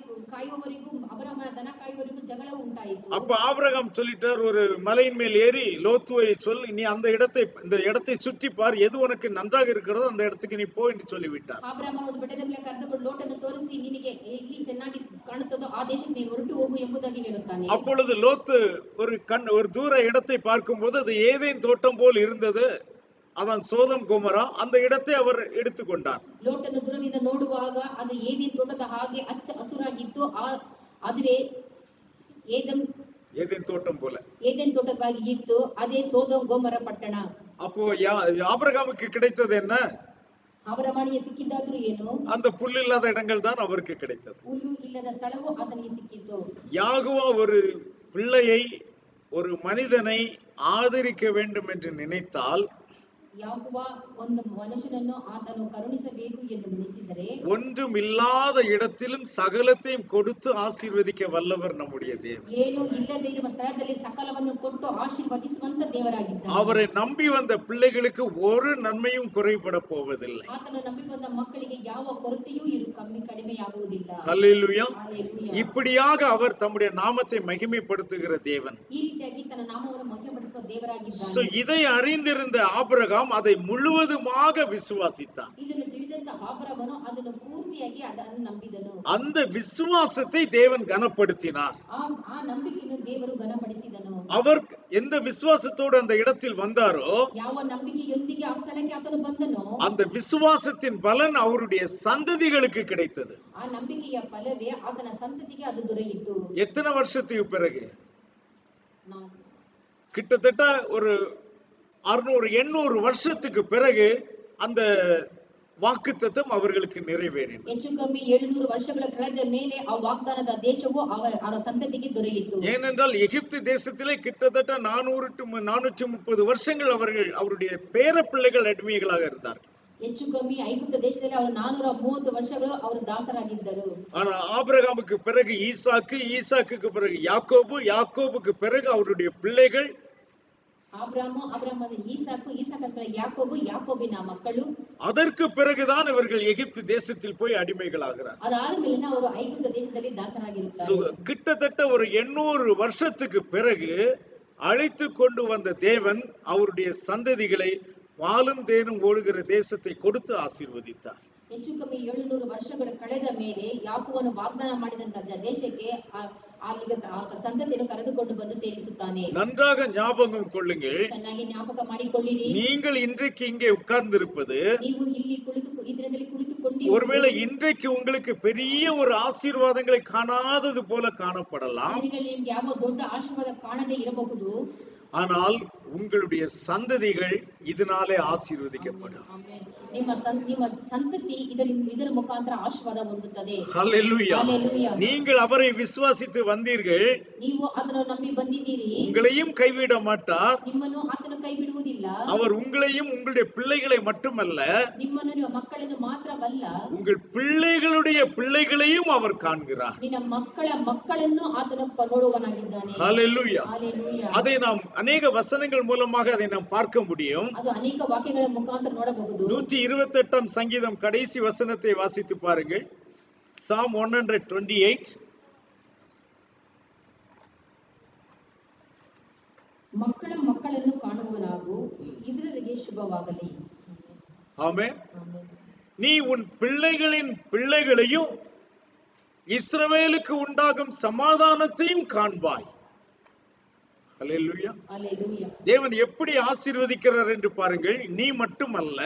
ಕಾಯುವವರಿಗೂ ಅಬ್ರಹಾಮನ ದನ ಕಾಯುವವರಿಗೂ ಜಗಳ ಉಂಟಾಯಿತು. அப்ப ஆபிரகாம் சொல்லிட்டார், ஒரு மலையின் மேல் ஏறி லோத்துவை சொல், நீ அந்த இடத்தை சுற்றி பார், எது உனக்கு நன்றாக இருக்கிறதோ அந்த இடத்துக்கு நீ போ என்று சொல்லிவிட்டார். ಅಬ್ರಹಾಮ ಒಂದು ಬೆಟ್ಟದ ಮೇಲೆ ಕರೆದುಕೊಂಡು ಲೋಟನ್ನು ತೋರಿಸಿ, ನಿನಗೆ ಎಲ್ಲಿ ಚೆನ್ನಾಗಿ ಕಾಣುತ್ತದೋ ಆ ದೇಶಕ್ಕೆ ನೀನು ಹೊರಟು ಹೋಗು ಎಂಬುದಾಗಿ ಹೇಳುತ್ತಾನೆ. அப்பொழுது லோத்து ஒரு தூர இடத்தை பார்க்கும்போது அது ஏதேன் தோட்டம் போல் இருந்தது. அதான் சோதம் கொமோரா. அந்த இடத்தை அவர் எடுத்துக்கொண்டார். ಲೋಟನ್ನು ದೂರದಿಂದ ನೋಡುವಾಗ ಅದು ಏದೇನ್ ತೋಟದ ಹಾಗೆ ಹಚ್ಚ ಹಸುರಾಗಿತ್ತು. ಅದುವೇ ஏதேன் தோட்டம் போல ஏதேன் தோட்டವಾಗಿ ಇತ್ತು. ಅದೇ ಸೋದೋಮ್ ಗೊಮೋರ ಪಟ್ಟಣ. அப்போ ஆபிரகாமுக்கு கிடைத்தது என்ன? ಆಬ್ರಹಾಮನಿಗೆ ಸಿಕ್ಕಿದ್ದಾದ್ರೂ ಏನು? அந்த புல் இல்லாத இடங்கள் தான் அவருக்கு கிடைத்தது. ಹುಲ್ಲು ಇಲ್ಲದ ಸ್ಥಳವು ಆತನಿಗೆ ಸಿಕ್ಕಿತ್ತು. யாகுவா ஒரு பிள்ளையை, ஒரு மனிதனை ஆதரிக்க வேண்டும் என்று நினைத்தால், ಯಾಗುವ ಒಂದು ಮನುಷ್ಯನನ್ನು ಆತನು ಕರುಣಿಸಬೇಕು ಎಂದು ನೆನೆಸಿದರೆ, ஒன்றுமில்லாத இடத்திலும் சகலத்தையும் கொடுத்து ஆசீர்வதிக்க வல்லவர் நம்முடைய தேவன். ಏನು ಇಲ್ಲದೆ ಇರುವ ಸ್ಥಳದಲ್ಲಿ ಸಕಲವನ್ನು ಕೊಟ್ಟು ಆಶೀರ್ವದಿಸುವಂತ ದೇವರಾಗಿದ್ದಾನೆ. அவரை நம்பி வந்த பிள்ளைகளுக்கு ஒரு நன்மையும் குறைபட போவதில்லை. ಆತನು ನಂಬಿ ಬಂದ ಮಕ್ಕಳಿಗೆ ಯಾವ ಕೊರತೆಯೂ ಕಡಿಮೆಯಾಗುವುದಿಲ್ಲ. ஹல்லேலூயா. ಹಲ್ಲೆಲೂಯಾ. இப்படியாக அவர் தம்முடைய நாமத்தை மகிமைப்படுத்துகிற தேவன். ಈ ರೀತಿಯಾಗಿ ತನ್ನ ನಾಮವನ್ನು ಮಹಿಮೆಪಡಿಸುವ ದೇವರಾಗಿದ್ದಾನೆ. சோ இதை அறிந்திருந்த ஆபிரகாம் அதை முழுவதுமாக விசுவாசித்தார். ಇದನ್ನು ತಿಳಿದಂತ ಆಬ್ರಹಾಮನು ಅದನ್ನು ಪೂರ್ತಿಯಾಗಿ ಅದನ್ನು ನಂಬಿದನು. அந்த விசுவாசத்தை தேவன் கனப்படுத்தினார். ಆ ನಂಬಿಕೆಯನ್ನು ದೇವರು ಘನಪಡಿಸಿದನು. அவர் எந்த விசுவாசத்தோடு அந்த இடத்தில் வந்தாரோ, ಯಾವ ನಂಬಿಕೆಯೊಂದಿಗೆ ಆ ಸ್ಥಳಕ್ಕೆ ಆತನು ಬಂದನೋ, அந்த விசுவாசத்தின் பலன் அவருடைய சந்ததிகளுக்கு கிடைத்தது. ಆ ನಂಬಿಕೆಯ ಫಲವೇ ಆತನ ಸಂತತಿಗೆ ಅದು ದೊರೆಯಿತು. எத்தனை வருஷத்துக்கு பிறகு? கிட்டத்தட்ட ஒரு 600-800 வருஷத்துக்கு பிறகு அந்த வாக்குத்தத்தம் அவர்களுக்கு நிறைவேறின. ಹೆಚ್ಚು ಕಮ್ಮಿ 700 ವರ್ಷಗಳ ಕಳೆದ ಮೇಲೆ ಆ ವಾಗ್ದಾನದ ದೇಶವು ಅವರ ಸಂತತಿಗೆ ದೊರೆಯಿತು. ஏனென்றால் எகிப்து தேசத்திலே கிட்டத்தட்ட 430 வருஷங்கள் அவருடைய பேர பிள்ளைகள் அடிமைகளாக இருந்தார்கள். ಹೆಚ್ಚು ಕಮ್ಮಿ ಐಗುಪ್ತ ದೇಶದಲ್ಲಿ ಅವರು 430 ವರ್ಷಗಳು ಅವರು ದಾಸರಾಗಿದ್ದರು. ஆனா ஆபிரகாமுக்கு பிறகு ஈசாக்கு, ஈசாக்குக்கு பிறகு யாக்கோபு, யாக்கோபுக்கு பிறகு அவருடைய பிள்ளைகள் அபிரகாம் ஈசாக்கு, ஈசாக்கு யாக்கோபு, யாக்கோபிನ ಮಕ್ಕಳು. அதற்கு பிறகுதான் இவர்கள் எகிப்து தேசத்தில் போய் அடிமைகளாகிறார். ಅದಾದ ಮೇಲೆ ಅವರು ಐಗುಪ್ತ ದೇಶದಲ್ಲಿ ದಾಸರಾಗಿರುತ್ತಾರೆ. கிட்டத்தட்ட ஒரு 800 வருஷத்துக்கு பிறகு அழைத்து கொண்டு வந்த தேவன் அவருடைய சந்ததிகளை பாலும் தேனும் ஓடுகிற தேசத்தை கொடுத்து ஆசீர்வதித்தார். ಹೆಚ್ಚು ಕಮ್ಮಿ 700 ವರ್ಷಗಳ ಕಳೆದ ಮೇಲೆ ಯಾಕೋಬನು ವಾಗ್ದಾನ ಮಾಡಿದಂತ ದೇಶಕ್ಕೆ ಅಲ್ಲಿಗೆ ಸಂತತಿಯನ್ನು ಕರೆದುಕೊಂಡು ಬಂದು ಸೇರಿಸುತ್ತಾನೆ. நன்றாக ஞாபகம் கொள்ளுங்கள். ಚೆನ್ನಾಗಿ ಜ್ಞಾಪಕ ಮಾಡಿಕೊಳ್ಳಿರಿ. நீங்கள் இன்றைக்கு இங்கே உட்கார்ந்திருப்பது, ನೀವು ಇಲ್ಲಿ ಇದರಲ್ಲಿ ಕುಳಿತುಕೊಂಡು, ஒருவேளை இன்றைக்கு உங்களுக்கு பெரிய ஒரு ஆசீர்வாதங்களை காணாதது போல காணப்படலாம். ನಿಮಗೆ ಯಾವ ದೊಡ್ಡ ಆಶೀರ್ವಾದ ಕಾಣದೇ ಇರಬಹುದು. ஆனால் உங்களுடைய சந்ததிகள் இதனாலே ஆசீர்வதிக்கப்படும். ನಿಮ್ಮ ಸಂತತಿ ಇದರ ಮುಖಾಂತರ ಆಶೀರ್ವಾದ ಹೊಂದುತ್ತದೆ. ஹல்லேலூயா. நீங்கள் அவரை விசுவாசித்து வந்தீர்கள். ನೀವು ಅದನ್ನು ನಂಬಿ ಬಂದಿದ್ದೀರಿ. உங்களையும் கைவிட மாட்டார். ನಿಮ್ಮನ್ನು ಆತನು ಕೈ ಬಿಡುವುದಿಲ್ಲ. அவர் உங்களையும் உங்களுடைய பிள்ளைகளை மட்டுமல்ல, ನಿಮ್ಮನ್ನು ನಿಮ್ಮ ಮಕ್ಕಳನ್ನು ಮಾತ್ರವಲ್ಲ, உங்கள் பிள்ளைகளுடைய பிள்ளைகளையும் அவர் காண்கிறார். ನಿನ್ನ ಮಕ್ಕಳ ಮಕ್ಕಳನ್ನು ಆತನು ನೋಡುವನಾಗಿದ್ದಾನೆ. ஹல்லேலூயா. ஹல்லேலூயா. அதை நாம் அநேக வசனங்கள் மூலமாக அதை நாம் பார்க்க முடியும். ಅದು ಅನೇಕ ವಾಕ್ಯಗಳ ಮುಖಾಂತರ ನೋಡಬಹುದು. 128 சங்கீதம் கடைசி வசனத்தை வாசித்து பாருங்கள். Psalm 128. ಮಕ್ಕಳ ಮಕ್ಕಳನ್ನು ಕಾಣುವನಾಗು, ಇಸ್ರಾಯೇಲಿಗೆ ಶುಭವಾಗಲಿ. ஆமென். நீ உன் பிள்ளைகளின் பிள்ளைகளையும் இஸ்ரவேலுக்கு உண்டாகும் சமாதானத்தையும் காண்பாய். ஹல்லேலூயா. ஹல்லேலூயா. தேவன் எப்படி ஆசீர்வதிக்கிறார் என்று பாருங்கள். நீ மட்டுமல்ல,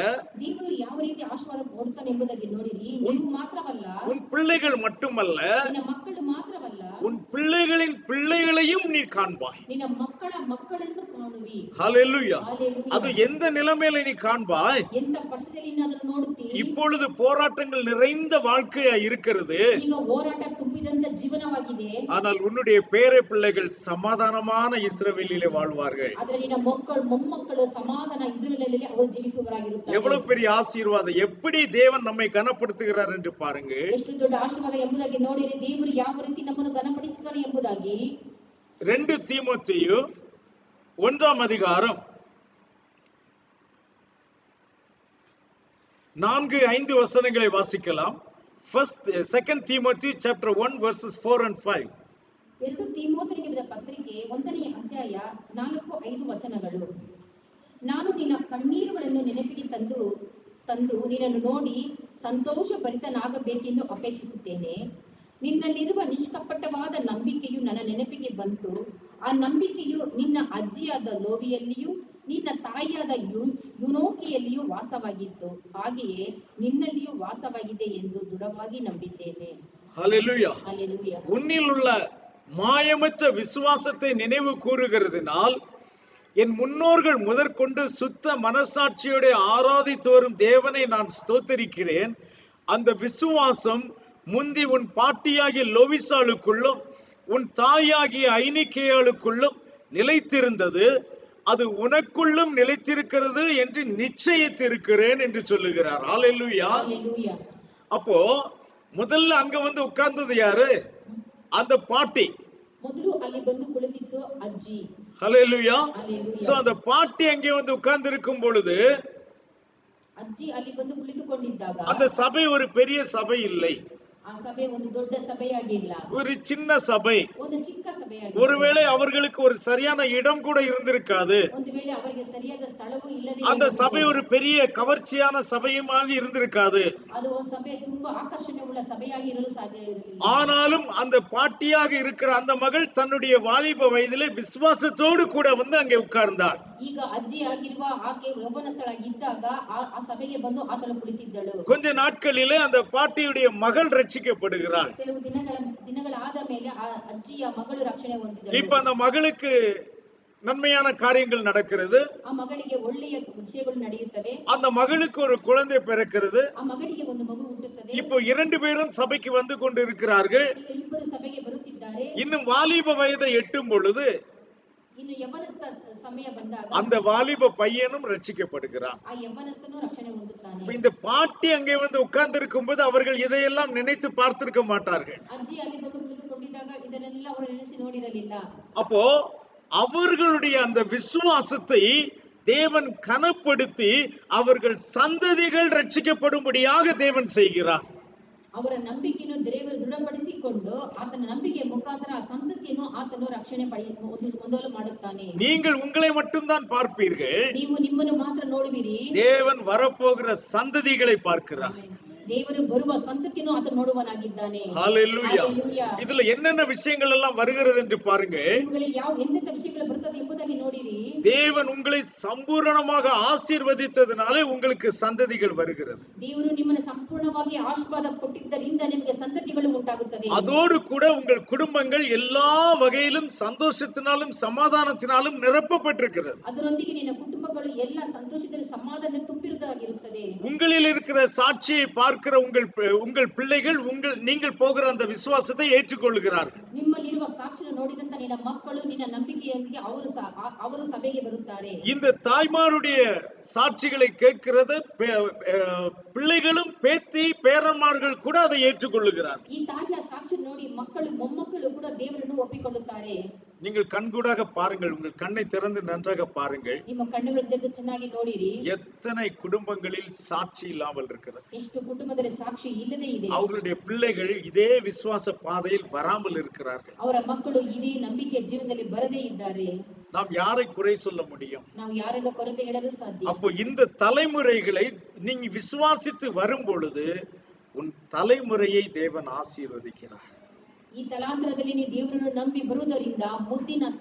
ದೇವರು ಯಾವ ರೀತಿ ಆಶೀರ್ವಾದ ಕೊಡ್ತಾನೆ ಎಂಬುದಾಗಿ ನೋಡಿರಿ. ನೀವು ಮಾತ್ರವಲ್ಲ, உன் பிள்ளைகள் மட்டுமல்ல, ನಿನ್ನ ಮಕ್ಕಳು ಮಾತ್ರವಲ್ಲ, உன் பிள்ளைகளின் பிள்ளைகளையும் நீ காண்பாய். ನಿನ್ನ ಮಕ್ಕಳ ಮಕ್ಕಳನ್ನು ಕಾಣುವಿ. ஹல்லேலூயா. ஹல்லேலூயா. அது எந்த நிலைமையில நீ காண்பாய்? ಎಂತ ಪರಿಸ್ಥಿತಿಯಲ್ಲಿ ನೀನು ಅದನ್ನು ನೋಡುತ್ತಿ? இப்பொழுது போராட்டங்கள் நிறைந்த வாழ்க்கையா இருக்கிறது. ಈಗ ಹೋರಾಟ ತುಂಬಿದಂತ ಜೀವನವಾಗಿದೆ. ஆனால் உன்னுடைய பேர பிள்ளைகள் சமாதானமான இஸ்ரவேலிலே வாழ்வார்கள். ಆದರೆ ನಿನ್ನ ಮಕ್ಕಳು ಮೊಮ್ಮಕ್ಕಳು ಸಮಾಧಾನ ಇಸ್ರಾಯೇಲಿನಲ್ಲಿ ಅವರು ಜೀವಿಸುವವರಾಗಿರುತ್ತಾರೆ. எவ்வளவு பெரிய ஆசீர்வாதம்! எப்படி தேவன் நம்மை கனப்படுத்துகிறார் என்று பாருங்க. ಎಷ್ಟು ದೊಡ್ಡ ಆಶೀರ್ವಾದ ಎಂಬುದಾಗಿ ನೋಡಿರಿ. ದೇವರು ಯಾವ ರೀತಿ ನಮ್ಮನ್ನು ಘನಪಡಿಸುತ್ತಾನೆ ಎಂಬುದಾಗಿ 2 தீமோத்தேயு 1ஆம் அதிகாரம் 4-5 வசனங்களை வாசிக்கலாம். Second Timothy chapter 1 verses 4 and 5. 2 ತಿಮೋಥೆಯನಿಗೆ ಬರೆದ ಪತ್ರಿಕೆ 1ನೇ ಅಧ್ಯಾಯ 4-5 ವಚನಗಳು. ನಾನು ನಿನ್ನ ಕಣ್ಣೀರುಗಳನ್ನು ನೆನಪಿಗೆ ತಂದು ನಿನ್ನನ್ನು ನೋಡಿ ಸಂತೋಷ ಭರಿತನಾಗಬೇಕೆಂದು ಅಪೇಕ್ಷಿಸುತ್ತೇನೆ. ನಿನ್ನಲ್ಲಿರುವ ನಿಷ್ಕಪಟವಾದ ನಂಬಿಕೆಯು ನನ್ನ ನೆನಪಿಗೆ ಬಂತು. ಆ ನಂಬಿಕೆಯು ನಿನ್ನ ಅಜ್ಜಿಯಾದ ಲೋವಿಯಲ್ಲಿಯೂ ನಿನ್ನ ತಾಯಿಯಾದ ಯುನೋಕಿಯಲ್ಲಿಯೂ ವಾಸವಾಗಿತ್ತು. ಹಾಗೆಯೇ ನಿನ್ನಲ್ಲಿಯೂ ವಾಸವಾಗಿದೆ ಎಂದು ದೃಢವಾಗಿ ನಂಬಿದ್ದೇನೆ. ஹல்லேலூயா. ஹல்லேலூயா. உன்னில் உள்ள மாயமற்ற விசுவாசத்தை நினைவு கூறுகிறதுனால் என் முன்னோர்கள் முதற்கொண்டு சுத்த மனசாட்சியோட ஆராதித்து வரும் தேவனை நான் ஸ்தோத்தரிக்கிறேன். அந்த விசுவாசம் முந்தி உன் பாட்டியாகிய லோவிசாளுக்குள்ளும் உன் தாயாகிய ஐனிக்கேயாளுக்குள்ளும் நிலைத்திருந்தது. அது உனக்குள்ளும் நிலைத்திருக்கிறது என்று நிச்சயித்திருக்கிறேன் என்று சொல்லுகிறார். ஹல்லேலூயா. ஹல்லேலூயா. அப்போ முதல்ல அங்க வந்து உட்கார்ந்தது யாரு? அந்த பாட்டி. ಮೊದಲು ಅಲ್ಲಿ ಬಂದು ಕುಳಿತಿತ್ತು ಅಜ್ಜಿ. ஹல்லேலூயா. ஹல்லேலூயா. சோ அந்த பாட்டி அங்கே வந்து உட்கார்ந்து இருக்கும் பொழுது ಅಜ್ಜಿ ಅಲ್ಲಿ ಬಂದು ಕುಳಿತುಕೊಂಡಿದ್ದಾಗ அந்த சபை ஒரு பெரிய சபை இல்லை, ಆ ಸಭೆ ಒಂದು ದೊಡ್ಡ ಸಭೆಯಾಗಿಲ್ಲ, ஒரு சின்ன சபை. ಒಂದು ಚಿಕ್ಕ ಸಭೆಯಾಗಿತ್ತು. ஒருவேளை அவர்களுக்கு ஒரு சரியான இடம் கூட இருந்திருக்காது. ಒಂದು ವೇಳೆ ಅವರಿಗೆ ಸರಿಯಾದ ಸ್ಥಳವೂ ಇಲ್ಲದೆ அந்த சபை ஒரு பெரிய கவர்ச்சியான சபையுமாக இருந்திருக்காது. ಅದು ಒಂದು ಸಭೆ ತುಂಬಾ ಆಕರ್ಷಣೆ ಉಳ್ಳ ಸಭೆಯಾಗಿ ಇರಲು ಸಾಧ್ಯ ಇರಲಿಲ್ಲ. ஆனாலும் அந்த பாட்டியாக இருக்கிற அந்த மகள் தன்னுடைய வாலிப வயதிலே விசுவாசத்தோடு கூட வந்து அங்கே உட்கார்ந்தாள். ಈಗ ಅಜ್ಜಿ ಆಗಿರುವ ಆಕೆ ಯೌವನಸ್ಥಳಾಗಿದ್ದಾಗ ಆ ಸಭೆಗೆ ಬಂದು ಆತಳು ಕುಳಿತಿದ್ದಳು. கொஞ்ச நாட்களிலே அந்த பாட்டியுடைய மகள் ரட்சிக்கப்படுகிறாள். ಕೆಲವು ದಿನಗಳಾದ ಮೇಲೆ ಆ ಅಜ್ಜಿಯ ಮಗಳು ರಕ್ಷಣೆ ಹೊಂದಿದಳು. இப்ப அந்த மகளுக்கு நன்மையான காரியங்கள் நடக்கிறது. ಆ ಮಗಳಿಗೆ ಒಳ್ಳೆಯ ವಿಷಯಗಳು ನಡೆಯುತ್ತವೆ. அந்த மகளுக்கு ஒரு குழந்தை பிறக்கிறது. ಆ ಮಗಳಿಗೆ ಒಂದು ಮಗು ಹುಟ್ಟುತ್ತದೆ. இப்போ 2 பேரும் சபைக்கு வந்து கொண்டிருக்கிறார்கள். ಈಗ ಇಬ್ಬರು ಸಭೆಗೆ ಬರುತ್ತಿದ್ದಾರೆ. இன்னும் வாலிப வயதை எட்டும் பொழுது ಇನ್ನು ಯೌವನಸ್ಥ ಸಮಯ ಬಂದಾಗ அந்த வாலிப பையனும் ரட்சிக்கப்படுகிறான். ಆ ಯೌವನಸ್ಥನು ರಕ್ಷಣೆ ಹೊಂದುತ್ತಾನೆ. இந்த பாட்டி அங்கே வந்து உட்கார்ந்து இருக்கும்போது அவர்கள் இதையெல்லாம் நினைத்து பார்த்திருக்க மாட்டார்கள். ಅಜ್ಜಿ ಅಲ್ಲಿ ಬಂದು ಕುಳಿತುಕೊಂಡಿದ್ದಾಗ ಇದನ್ನೆಲ್ಲ ಅವರು ನೆನೆಸಿ ನೋಡಿರಲಿಲ್ಲ. அப்போ அவர்களுடைய அந்த விசுவாசத்தை தேவன் கனப்படுத்தி அவர்கள் சந்ததிகள் ரட்சிக்கப்படும்படியாக தேவன் செய்கிறார். ಅವರ ನಂಬಿಕೆಯನ್ನು ದೇವರು ದೃಢಪಡಿಸಿಕೊಂಡು ಆತನ ನಂಬಿಕೆ ಮುಖಾಂತರ ಆ ಸಂತತಿಯನ್ನು ಆತನು ರಕ್ಷಣೆ ಹೊಂದಲು ಮಾಡುತ್ತಾನೆ. நீங்கள் உங்களை மட்டும்தான் பார்ப்பீர்கள், ನೀವು ನಿಮ್ಮನ್ನು ಮಾತ್ರ ನೋಡುವಿರಿ, தேவன் வரப்போகிற சந்ததிகளை பார்க்கிறார். ದೇವರು ಬರುವ ಸಂತತಿಯನ್ನು ಆತನು ನೋಡುವನಾಗಿದ್ದಾನೆ. ஹல்லேலூயா. ஹல்லேலூயா. இதுல என்னென்ன விஷயங்கள் எல்லாம் வருகிறது என்று பாருங்க. ಇವುಗಳಿಗೆ ಎಂತೆಂಥ ವಿಷಯಗಳು ಬರುತ್ತದೆ ಎಂಬುದಾಗಿ ನೋಡಿರಿ. தேவன் உங்களை சம்பூரணமாக ஆசீர்வதித்ததினாலே உங்களுக்கு சந்ததிகள் வருகிறது. ದೇವರು ನಿಮ್ಮನ್ನು ಸಂಪೂರ್ಣವಾಗಿ ಆಶೀರ್ವಾದ ಕೊಟ್ಟಿದ್ದರಿಂದ ನಿಮಗೆ ಸಂತತಿಗಳು ಉಂಟಾಗುತ್ತದೆ. அதோடு கூட உங்கள் குடும்பங்கள் எல்லா வகையிலும் சந்தோஷத்தினாலும் சமாதானத்தினாலும் நிரப்பப்பட்டிருக்கிறது. ಅದರೊಂದಿಗೆ ನಿನ್ನ ಕುಟುಂಬಗಳು ಎಲ್ಲ ಸಂತೋಷದಲ್ಲಿ ಸಮಾಧಾನ ತುಂಬಿರುವುದಾಗಿರುತ್ತದೆ. உங்களில் இருக்கிற சாட்சியை பார்க்கிற உங்கள் பிள்ளைகள் நீங்கள் போகிற அந்த விசுவாசத்தை ஏற்றுக்கொள்கிறார்கள். ನಿಮ್ಮಲ್ಲಿರುವ ಸಾಕ್ಷಿಯನ್ನು ನೋಡಿದಂತ ನಿನ್ನ ಮಕ್ಕಳು ನಿನ್ನ ನಂಬಿಕೆಯೊಂದಿಗೆ ಅವರು ಸಭೆಗೆ ಬರುತ್ತಾರೆ. இந்த தாய்மாருடைய சாட்சிகளை கேட்கிறது பிள்ளைகளும் பேத்தி பேரன்மார்கள் கூட அதை ஏற்றுக்கொள்ளுகிறார். ಈ ತಾಯಿಯ ಸಾಕ್ಷಿ ನೋಡಿ ಮಕ್ಕಳು ಮೊಮ್ಮಕ್ಕಳು ಕೂಡ ದೇವರನ್ನು ಒಪ್ಪಿಕೊಳ್ಳುತ್ತಾರೆ. நீங்கள் கண்கூடாக பாருங்கள், உங்கள் கண்ணை திறந்து நன்றாக பாருங்கள். ನಿಮ್ಮ ಕಣ್ಣುಗಳು ತೆರೆದು ಚೆನ್ನಾಗಿ ನೋಡಿರಿ. எத்தனை குடும்பங்களில் சாட்சி இல்லாமல் இருக்கிறது. ಎಷ್ಟು ಕುಟುಂಬದಲ್ಲಿ ಸಾಕ್ಷಿ ಇಲ್ಲದೆ ಇದೆ. அவர்களுடைய பிள்ளைகள் இதே விசுவாச பாதையில் வராமல் இருக்கிறார்கள். ಅವರ ಮಕ್ಕಳು ಇದೇ ನಂಬಿಕೆ ಜೀವನದಲ್ಲಿ ಬರದೇ ಇದ್ದಾರೆ. நாம் யாரை குறை சொல்ல முடியும்? ನಾವು ಯಾರನ್ನು ಕೊರತೆ ಹೇಳಲು ಸಾಧ್ಯ? அப்போ இந்த தலைமுறைகளை நீங்க விசுவாசித்து வரும் பொழுது உன் தலைமுறையை தேவன் ஆசீர்வதிக்கிறார். ಈ ತಲಾಂತರದಲ್ಲಿ ನೀವು ದೇವರನ್ನು ನಂಬಿ ಬರುವುದರಿಂದ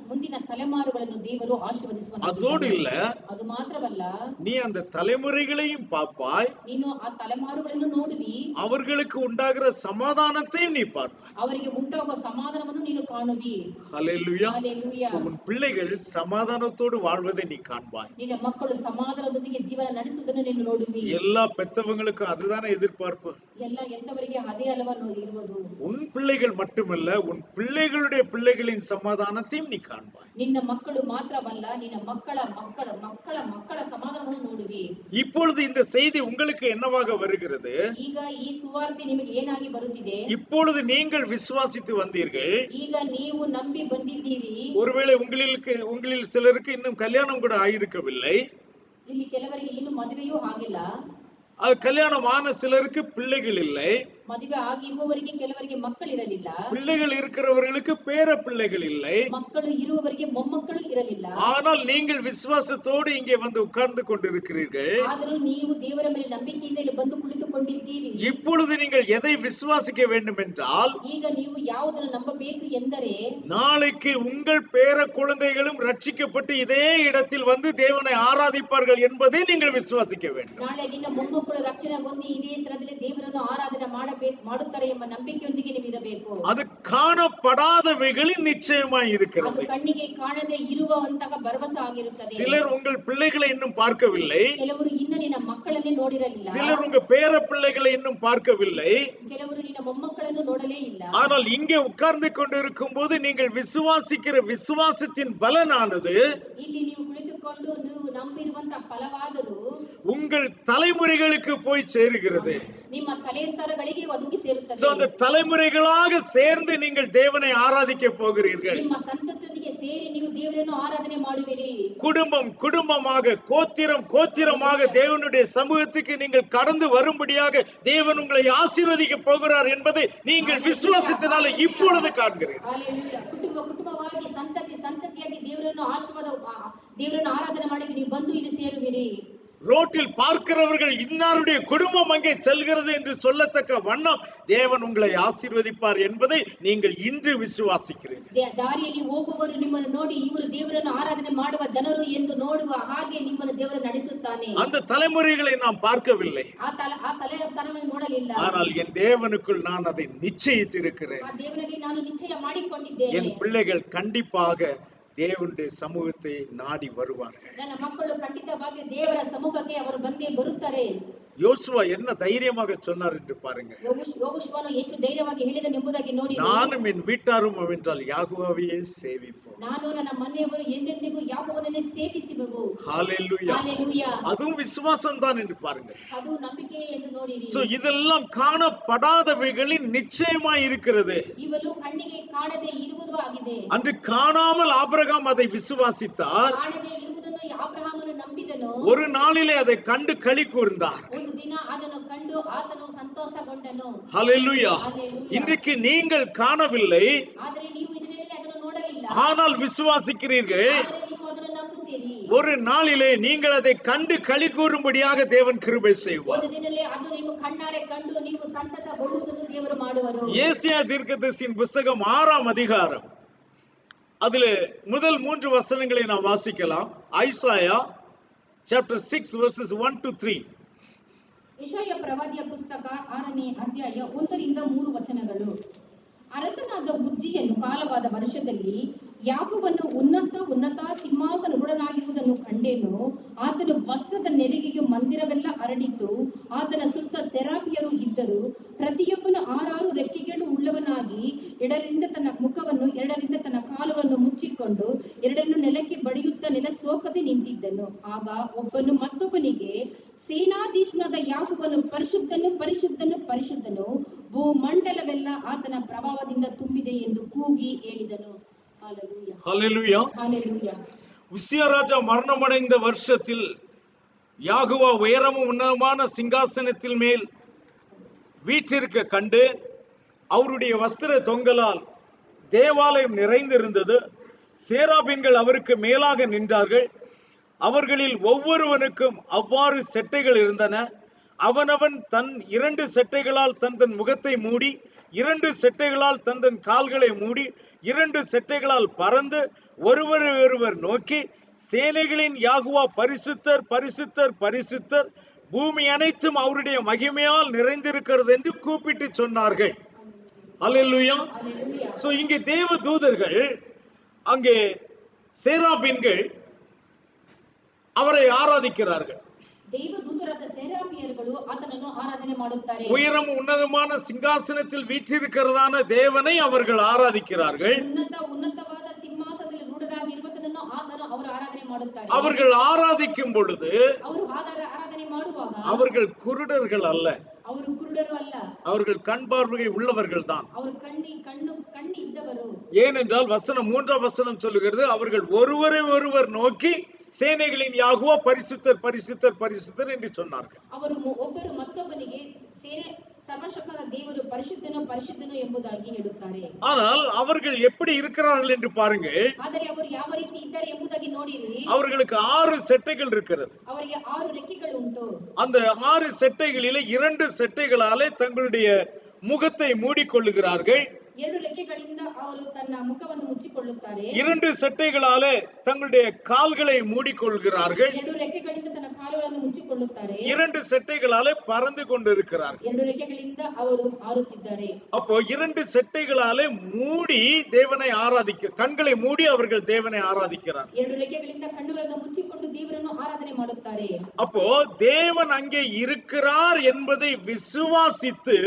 ಮುಂದಿನ ತಲೆಮಾರುಗಳನ್ನು ದೇವರು ಆಶೀರ್ವದಿಸುವನು. அதோடு இல்ல, ಅದು ಮಾತ್ರವಲ್ಲ, நீ அந்த தலைமுறைகளையும் பார்ப்பாய், ನೀನು ಆ ತಲೆಮಾರುಗಳನ್ನು ನೋಡುವಿ, அவர்களுக்கு உண்டாகிற சமாதானத்தையும் நீ பார்ப்பாய். ಅವರಿಗೆ ಉಂಟಾಗುವ ಸಮಾಧಾನವನ್ನು ನೀನು ಕಾಣುವಿ. ஹல்லேலூயா. ஹல்லேலூயா. உன் பிள்ளைகள் சமாதானத்தோடு வாழ்வதை நீ காண்பாய். ನಿನ್ನ ಮಕ್ಕಳು ಸಮಾಧಾನದೊಂದಿಗೆ ಜೀವನ ನಡೆಸುವುದನ್ನು ನೀನು ನೋಡುವಿ. எல்லா பெத்தவங்களுக்கும் அதுதானே எதிர்பார்ப்பு. ಎಲ್ಲ ಎಂತವರಿಗೆ ಅದೇ ಅಲವನ್ನು ಇರುವುದು. உன் பிள்ளைகள் மட்டுமல்ல, உன் பிள்ளைகளுடைய பிள்ளைகளின் சமாதானத்தையும் நீ காண்பாய். ನಿನ್ನ ಮಕ್ಕಳು ಮಾತ್ರವಲ್ಲ, ನಿನ್ನ ಮಕ್ಕಳ ಮಕ್ಕಳ ಮಕ್ಕಳ ಮಕ್ಕಳ ಸಮಾಧಾನವನ್ನು ನೋಡುವಿ. இப்பொழுது இந்த செய்தி உங்களுக்கு என்னவாக வருகிறது? ಈಗ ಈ ಸುವಾರ್ತೆ ನಿಮಗೆ ಏನಾಗಿ ಬರುತ್ತಿದೆ? இப்பொழுது நீங்கள் விசுவாசித்து வந்தீர்கள். ಈಗ ನೀವು ನಂಬಿ ಬಂದಿದ್ದೀರಿ. ஒருவேளை உங்களில் சிலருக்கு இன்னும் கல்யாணம் கூட ஆயிருக்கவில்லை. ಇಲ್ಲಿ ಕೆಲವರಿಗೆ ಇನ್ನು ಮದುವೆಯೂ ಆಗಿಲ್ಲ. கல்யாணமான சிலருக்கு பிள்ளைகள் இல்லை, ಮದುವೆ ಆಗಿರುವವರಿಗೆ ಕೆಲವರಿಗೆ ಮಕ್ಕಳಿರಲಿಲ್ಲ, பிள்ளைகள் இருக்கிறவர்களுக்கு பேர பிள்ளைகள் இல்லை. ಮಕ್ಕಳು ಇರುವವರಿಗೆ ಮೊಮ್ಮಕ್ಕಳು ಇರಲಿಲ್ಲ. ஆனால் நீங்கள் விசுவாசத்தோடு இங்கே வந்து உட்கார்ந்து கொண்டிருக்கிறீர்கள். ಆದರೂ ನೀವು ದೇವರ ಮೇಲೆ ನಂಬಿಕೆಯಿಂದ ಇಲ್ಲಿ ಬಂದು ಕುಳಿತುಕೊಂಡಿದ್ದೀರಿ. இப்பொழுது நீங்கள் எதை விசுவாசிக்க வேண்டும் என்றால், ಈಗ ನೀವು ಯಾವುದನ್ನು ನಂಬಬೇಕು ಎಂದರೆ, நாளைக்கு உங்கள் பேர குழந்தைகளும் ரட்சிக்கப்பட்டு இதே இடத்தில் வந்து தேவனை ஆராதிப்பார்கள் என்பதை நீங்கள் விசுவாசிக்க வேண்டும். ನಾಳೆ ನಿನ್ನ ಮೊಮ್ಮಕ್ಕಳು ರಕ್ಷಣೆ ಹೊಂದಿ ಇದೇ ಸ್ಥಳದಲ್ಲಿ ದೇವರನ್ನು ಆರಾಧನೆ ಮಾಡುತ್ತಾರೆ ಎಂಬ ನಂಬಿಕೆಯೊಂದಿಗೆ ನೀವು ಇರಬೇಕು. அது காணப்படாதவைகளின் நிச்சயமாய் ಅದು இருக்கிறது. ಕಣ್ಣಿಗೆ ಕಾಣದೆ ಇರುವಂತಹ ಭರವಸೆ ಆಗಿರುತ್ತದೆ. சிலர் உங்கள் பிள்ளைகளை இன்னும் பார்க்கவில்லை, ಕೆಲವರು ಇನ್ನು ನಿನ್ನ ಮಕ್ಕಳನ್ನೇ ನೋಡಿರಲಿಲ್ಲ, சிலர் உங்க பேர பிள்ளைகளை இன்னும் பார்க்கவில்லை. ಕೆಲವರು ನಿನ್ನ ಮೊಮ್ಮಕ್ಕಳನ್ನು ನೋಡಲೇ ಇಲ್ಲ. ஆனால் இங்கே உட்கார்ந்து கொண்டிருக்கும் போது நீங்கள் விசுவாசிக்கிற விசுவாசத்தின் பலனானது ಇಲ್ಲಿ ನೀವು ಕುಳಿತುಕೊಂಡು ನೀವು ನಂಬಿರುವಂತಹ ಫಲವಾದರೂ உங்கள் தலைமுறைகளுக்கு போய் சேருகிறது. ನಿಮ್ಮ ತಲೆಯಂತರಗಳಿಗೆ ಒದಗಿ ಸೇರುತ್ತದೆ. அந்த தலைமுறைகளாக சேர்ந்து நீங்கள் தேவனை ஆராதிக்க போகிறீர்கள். ನಿಮ್ಮ ಸಂತತಿಯೊಂದಿಗೆ ಸೇರಿ ನೀವು ದೇವರನ್ನು ಆರಾಧನೆ ಮಾಡುವಿರಿ. குடும்பம் குடும்பமாக, கோத்திரம் கோத்திரமாக தேவனுடைய சமூகத்துக்கு நீங்கள் கடந்து வரும்படியாக தேவன் உங்களை ஆசீர்வதிக்க போகிறார் என்பதை நீங்கள் விசுவாசத்தினால இப்பொழுது காண்கிறீர்கள். ಹಲ್ಲೆಲೂಯಾ. ಕುಟುಂಬ ಕುಟುಂಬವಾಗಿ, ಸಂತತಿ ಸಂತತಿಯಾಗಿ ದೇವರನ್ನು ಆರಾಧನೆ ಮಾಡಿ ನೀವು ಬಂದು ಇಲ್ಲಿ ಸೇರುವಿರಿ. ரோட்டில் பார்க்கிறவர்கள் இன்னாருடைய குடும்பம் அங்கே செல்கிறது என்று சொல்லத்தக்க வண்ணம் தேவன் உங்களை ஆசீர்வதிப்பார் என்பதை நீங்கள் இன்று விசுவாசிக்கிறீர்கள். ದಾರಿಯಲ್ಲಿ ಹೋಗುವವರು ನಿಮ್ಮನ್ನು ನೋಡಿ ಇವರು ದೇವರನ್ನು ಆರಾಧನೆ ಮಾಡುವ ಜನರು ಎಂದು ನೋಡುವ ಹಾಗೆ ನಿಮ್ಮನ್ನು ದೇವರು ನಡೆಸುತ್ತಾನೆ. அந்த தலைமுறைகளை நாம் பார்க்கவில்லை, ಆ ತಲೆತನವನ್ನು ನೋಡಲಿಲ್ಲ, ஆனால் என் தேவனுக்குள் நான் அதை நிச்சயித்திருக்கிறேன். ಆ ದೇವರಲ್ಲಿ ನಾನು ನಿಶ್ಚಯ ಮಾಡಿಕೊಂಡಿದ್ದೇನೆ. என் பிள்ளைகள் கண்டிப்பாக தேவனுடைய சமூகத்தை நாடி வருவார்கள். ನನ್ನ ಮಕ್ಕಳು ಖಂಡಿತವಾಗಿ ದೇವರ ಸಮ್ಮುಖಕ್ಕೆ ಅವರು ಬಂದೇ ಬರುತ್ತಾರೆ. யோசுவா என்ன தைரியமாக சொன்னார் என்று பாருங்க. ಯೋಗುಷುವನು ಎಷ್ಟು ಧೈರ್ಯವಾಗಿ ಹೇಳಿದನೆಂಬುದಾಗಿ ನೋಡಿ. நானும் என் வீட்டாரும் அவென்றால் யாகுவாவையே சேவிப்போம். ನಾನು ನನ್ನ ಮನೆಯವರು ಎಂದೆಂದಿಗೂ ಯಾಕೋಬನನ್ನೇ ಸೇವಿಸುವೆವು. ஹalleluya. ஹalleluya. அதுவும் விசுவாசம் தான் என்று பாருங்க. ಅದು ನಂಬಿಕೆ ಎಂದು ನೋಡಿರಿ. சோ இதெல்லாம் காணப்படாதவைகளின் நிச்சயமாய் இருக்கிறது. ಇವೆಲ್ಲವೂ ಕಣ್ಣಿಗೆ ಕಾಣದೆ ಇರುವುದು ಆಗಿದೆ. அன்று காணாமல் ஆபிரகாம் அதை விசுவாசித்தார். ಕಾಣದೆ ಇರುವುದನ್ನು ಅಬ್ರಹಾಮನು ನಂಬಿದನು. ஒரு நாளிலே அதை கண்டு களி கூர்ந்தார். ಒಂದು ದಿನ ಅದನ್ನು ಕಂಡು ಆತನು ಸಂತೋಷಗೊಂಡನು. ஹalleluya. இன்றைக்கு நீங்கள் காணவில்லை, ಆದರೆ ನೀವು ಇದರಲ್ಲಿ ಅದನ್ನು ನೋಡಲಿಲ್ಲ, ஆனால் விசுவாசிக்கிறீர்கள். ಆದರೆ ನೀವು ಅದನ್ನು ನಂಬುತ್ತೀರಿ. ஒரு நாளிலே நீங்கள் அதை கண்டு களி கூறும்படியாக தேவன் கிருபை செய்வார். ಒಂದು ದಿನದಲ್ಲಿ ಅದು ನಿಮ್ಮ ಕಣ್ಣಾರೆ ಕಂಡು ನೀವು ಸಂತತಗೊಳ್ಳುವುದನ್ನು ದೇವರು ಮಾಡುವರು. ஏசாயா தீர்க்கதரிசியின் புத்தகம் 6ஆம் அதிகாரம், அதிலே முதல் 3 வசனங்களை நாம் வாசிக்கலாம். Isaiah chapter 6 verses 1 to 3. ಯೆಶಾಯ ಪ್ರವಾದಿಯ ಪುಸ್ತಕ 6ನೇ ಅಧ್ಯಾಯ 1-3 ವಚನಗಳು. ಅರಸನಾದ ಉಜ್ಜಿಯನು ಕಾಲವಾದ ವರ್ಷದಲ್ಲಿ ಯಾಕೋಬನು ಉನ್ನತ ಸಿಂಹಾಸನರೂಢನಾಗಿರುವುದನ್ನು ಕಂಡೆನು. ಆತನ ವಸ್ತ್ರದ ನೆರಿಗೆಯು ಮಂದಿರವೆಲ್ಲ ಹರಡಿತು. ಆತನ ಸುತ್ತ ಸೆರಾಫಿಯರು ಇದ್ದರು. ಪ್ರತಿಯೊಬ್ಬನು 6 ರೆಕ್ಕೆಗಳು ಉಳ್ಳವನಾಗಿ 2ರಿಂದ ತನ್ನ ಮುಖವನ್ನು 2ರಿಂದ ತನ್ನ ಕಾಲುಗಳನ್ನು ಮುಚ್ಚಿಕೊಂಡು 2 ನೆಲಕ್ಕೆ ಬಡಿಯುತ್ತಾ ನೆಲ ಸೋಕದೆ ನಿಂತಿದ್ದನು. ಆಗ ಒಬ್ಬನು ಮತ್ತೊಬ್ಬನಿಗೆ, ಸೇನಾಧೀಶನಾದ ಯಾಕೋಬನು ಪರಿಶುದ್ಧನು ಪರಿಶುದ್ಧನು ಪರಿಶುದ್ಧನು, ಭೂಮಂಡಲವೆಲ್ಲ ಆತನ ಪ್ರಭಾವದಿಂದ ತುಂಬಿದೆ ಎಂದು ಕೂಗಿ ಹೇಳಿದನು. ஹalleluya. ஹalleluya. ஹalleluya. உசியா ராஜா மரணமடைந்த வருஷத்தில் யாகுவா உயரமும் உன்னதமான சிங்காசனத்தில் மேல் வீற்றிருக்க கண்டு அவருடைய வஸ்திர தொங்கலால் தேவாலயம் நிறைந்திருந்தது. சேராபீன்கள் அவருக்கு மேலாக நின்றார்கள். அவர்களில் ஒவ்வொருவனுக்கும் அவ்வாறு செட்டைகள் இருந்தன. அவனவன் தன் 2 செட்டைகளால் தன் முகத்தை மூடி, 2 செட்டைகளால் தன் கால்களை மூடி, 2 செட்டைகளால் பறந்து ஒருவர் நோக்கி, சேனைகளின் யாகுவா பரிசுத்தர் பரிசுத்தர் பரிசுத்தர், பூமி அனைத்தும் அவருடைய மகிமையால் நிறைந்திருக்கிறது என்று கூப்பிட்டு சொன்னார்கள். அல்லேலூயா. சோ இங்கே தேவ தூதர்கள், அங்கே சேராபீன்கள் அவரை ஆராதிக்கிறார்கள். ದೇವದೂತರಾದ ಸೆರಾಫಿಯರುಗಳು ಆತನನ್ನು ಆರಾಧನೆ ಮಾಡುತ್ತಾರೆ. உயரம் உன்னதமான சிங்காசனத்தில் வீற்றிருக்கிறதான தேவனை அவர்கள் ஆராதிக்கிறார்கள். ಉನ್ನತವಾದ ಸಿಂಹಾಸನದಲ್ಲಿ ರೂಢರಾಗಿರುವುದನ್ನು ಅವರು ಆರಾಧನೆ ಮಾಡುತ್ತಾರೆ. அவர்கள் ஆராதிக்கும் பொழுது ಅವರು ಆರಾಧನೆ ಮಾಡುವಾಗ அவர்கள் குருடர்கள் அல்ல, ಅವರು ಕುರುಡರು ಅಲ್ಲ, அவர்கள் கண் பார்வை உள்ளவர்கள் தான். ಅವರು ಕಣ್ಣು ಇದ್ದವರು. ஏனென்றால் வசனம் 3ஆம் வசனம் சொல்லுகிறது, அவர்கள் ஒருவரை ஒருவர் நோக்கி சேனைகளின் யாகுவா பரிசுத்தர் பரிசுத்தர் பரிசுத்தர் என்று சொன்னார்கள். ಅವರು ಒಬ್ಬರು ಮತ್ತೊಬ್ಬನಿಗೆ ಸರ್ವಶಕ್ತನಾದ ದೇವರು ಪರಿಶುದ್ಧನು ಪರಿಶುದ್ಧನು ಎಂಬುದಾಗಿ ಹೇಳುತ್ತಾರೆ. ஆனால் அவர்கள் எப்படி இருக்கிறார்கள் என்று பாருங்கள். ಆದರೆ ಅವರು ಯಾವ ರೀತಿ ಇದ್ದಾರೆ ಎಂಬುದಾಗಿ ನೋಡಿರಿ. அவர்களுக்கு 6 செட்டைகள் இருக்கிறது. ಅವರಿಗೆ 6 ರೆಕ್ಕೆಗಳು ಉಂಟು. அந்த 6 செட்டைகளிலே 2 செட்டைகளாலே தங்களுடைய முகத்தை மூடிக்கொள்ளுகிறார்கள். 2 ರೆಕ್ಕೆಗಳಿಂದ ಅವರು ತನ್ನ ಮುಖವನ್ನು ಮುಚ್ಚಿಕೊಳ್ಳುತ್ತಾರೆ. 2 செட்டைகளாலே தங்களுடைய கால்களை மூடிக்கொள்கிறார்கள். 2 ರೆಕ್ಕೆಗಳಿಂದ ತನ್ನ ಕಾಲುಗಳನ್ನು ಮುಚ್ಚಿಕೊಳ್ಳುತ್ತಾರೆ. 2 செட்டைகளாலே பறந்து கொண்டிருக்கிறார்கள். 2 ರೆಕ್ಕೆಗಳಿಂದ ಅವರು ಹಾರುತ್ತಿದ್ದಾರೆ. அப்போ 2 செட்டைகளாலே மூடி தேவனை ஆராதிக்க, கண்களை மூடி அவர்கள் தேவனை ஆராதிக்கிறார்கள். 2 ರೆಕ್ಕೆಗಳಿಂದ ಕಣ್ಣುಗಳನ್ನು ಮುಚ್ಚಿಕೊಂಡು ದೇವರನ್ನು ಆರಾಧನೆ ಮಾಡುತ್ತಾರೆ. அப்போ தேவன் அங்கே இருக்கிறார் என்பதை விசுவாசித்து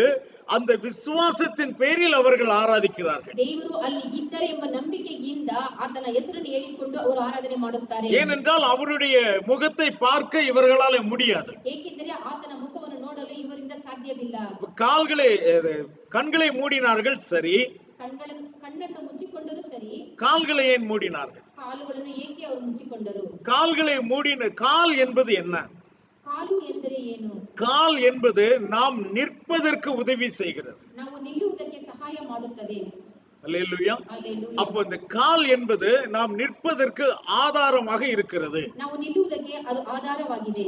அந்த விசுவாசத்தின் பேரில் அவர்கள் ஆராதிக்கிறார்கள். ದೇವರು ಅಲ್ಲಿ ಇದ್ದಾರೆ ಎಂಬ ನಂಬಿಕೆಯಿಂದ ಆತನ ಹೆಸರನ್ನು ಹೇಳಿಕೊಂಡು ಅವರು ಆರಾಧನೆ ಮಾಡುತ್ತಾರೆ. ஏனென்றால் அவருடைய முகத்தை பார்க்க இவர்களால முடியாது. ಏಕೆಂದರೆ ಆತನ ಮುಖವನ್ನು ನೋಡಲು ಇವರಿಂದ ಸಾಧ್ಯವಿಲ್ಲ. கண்களை மூடினார்கள், சரி. ಕಣ್ಣನ್ನು ಮುಚ್ಚಿಕೊಂಡರು, ಸರಿ. கால்களை ஏன் மூடினார்கள்? ಕಾಲುಗಳನ್ನು ಏಕೆ ಅವರು ಮುಚ್ಚಿಕೊಂಡರು? கால்களை மூடின கால் என்பது என்ன? ಕಾಲು ಎಂದರೆ ಏನು? கால் என்பது நாம் நிற்பதற்கு உதவி செய்கிறது. ನಾವು ನಿಲ್ಲುವುದಕ್ಕೆ ಸಹಾಯ ಮಾಡುತ್ತದೆ. அல்லேலூயா. அல்லேலூயா. அப்போ இந்த கால் என்பது நாம் நிற்பதற்கு ஆதாரமாக இருக்கிறது. ನಾವು ನಿಲ್ಲುವುದಕ್ಕೆ ಅದು ಆಧಾರವಾಗಿದೆ.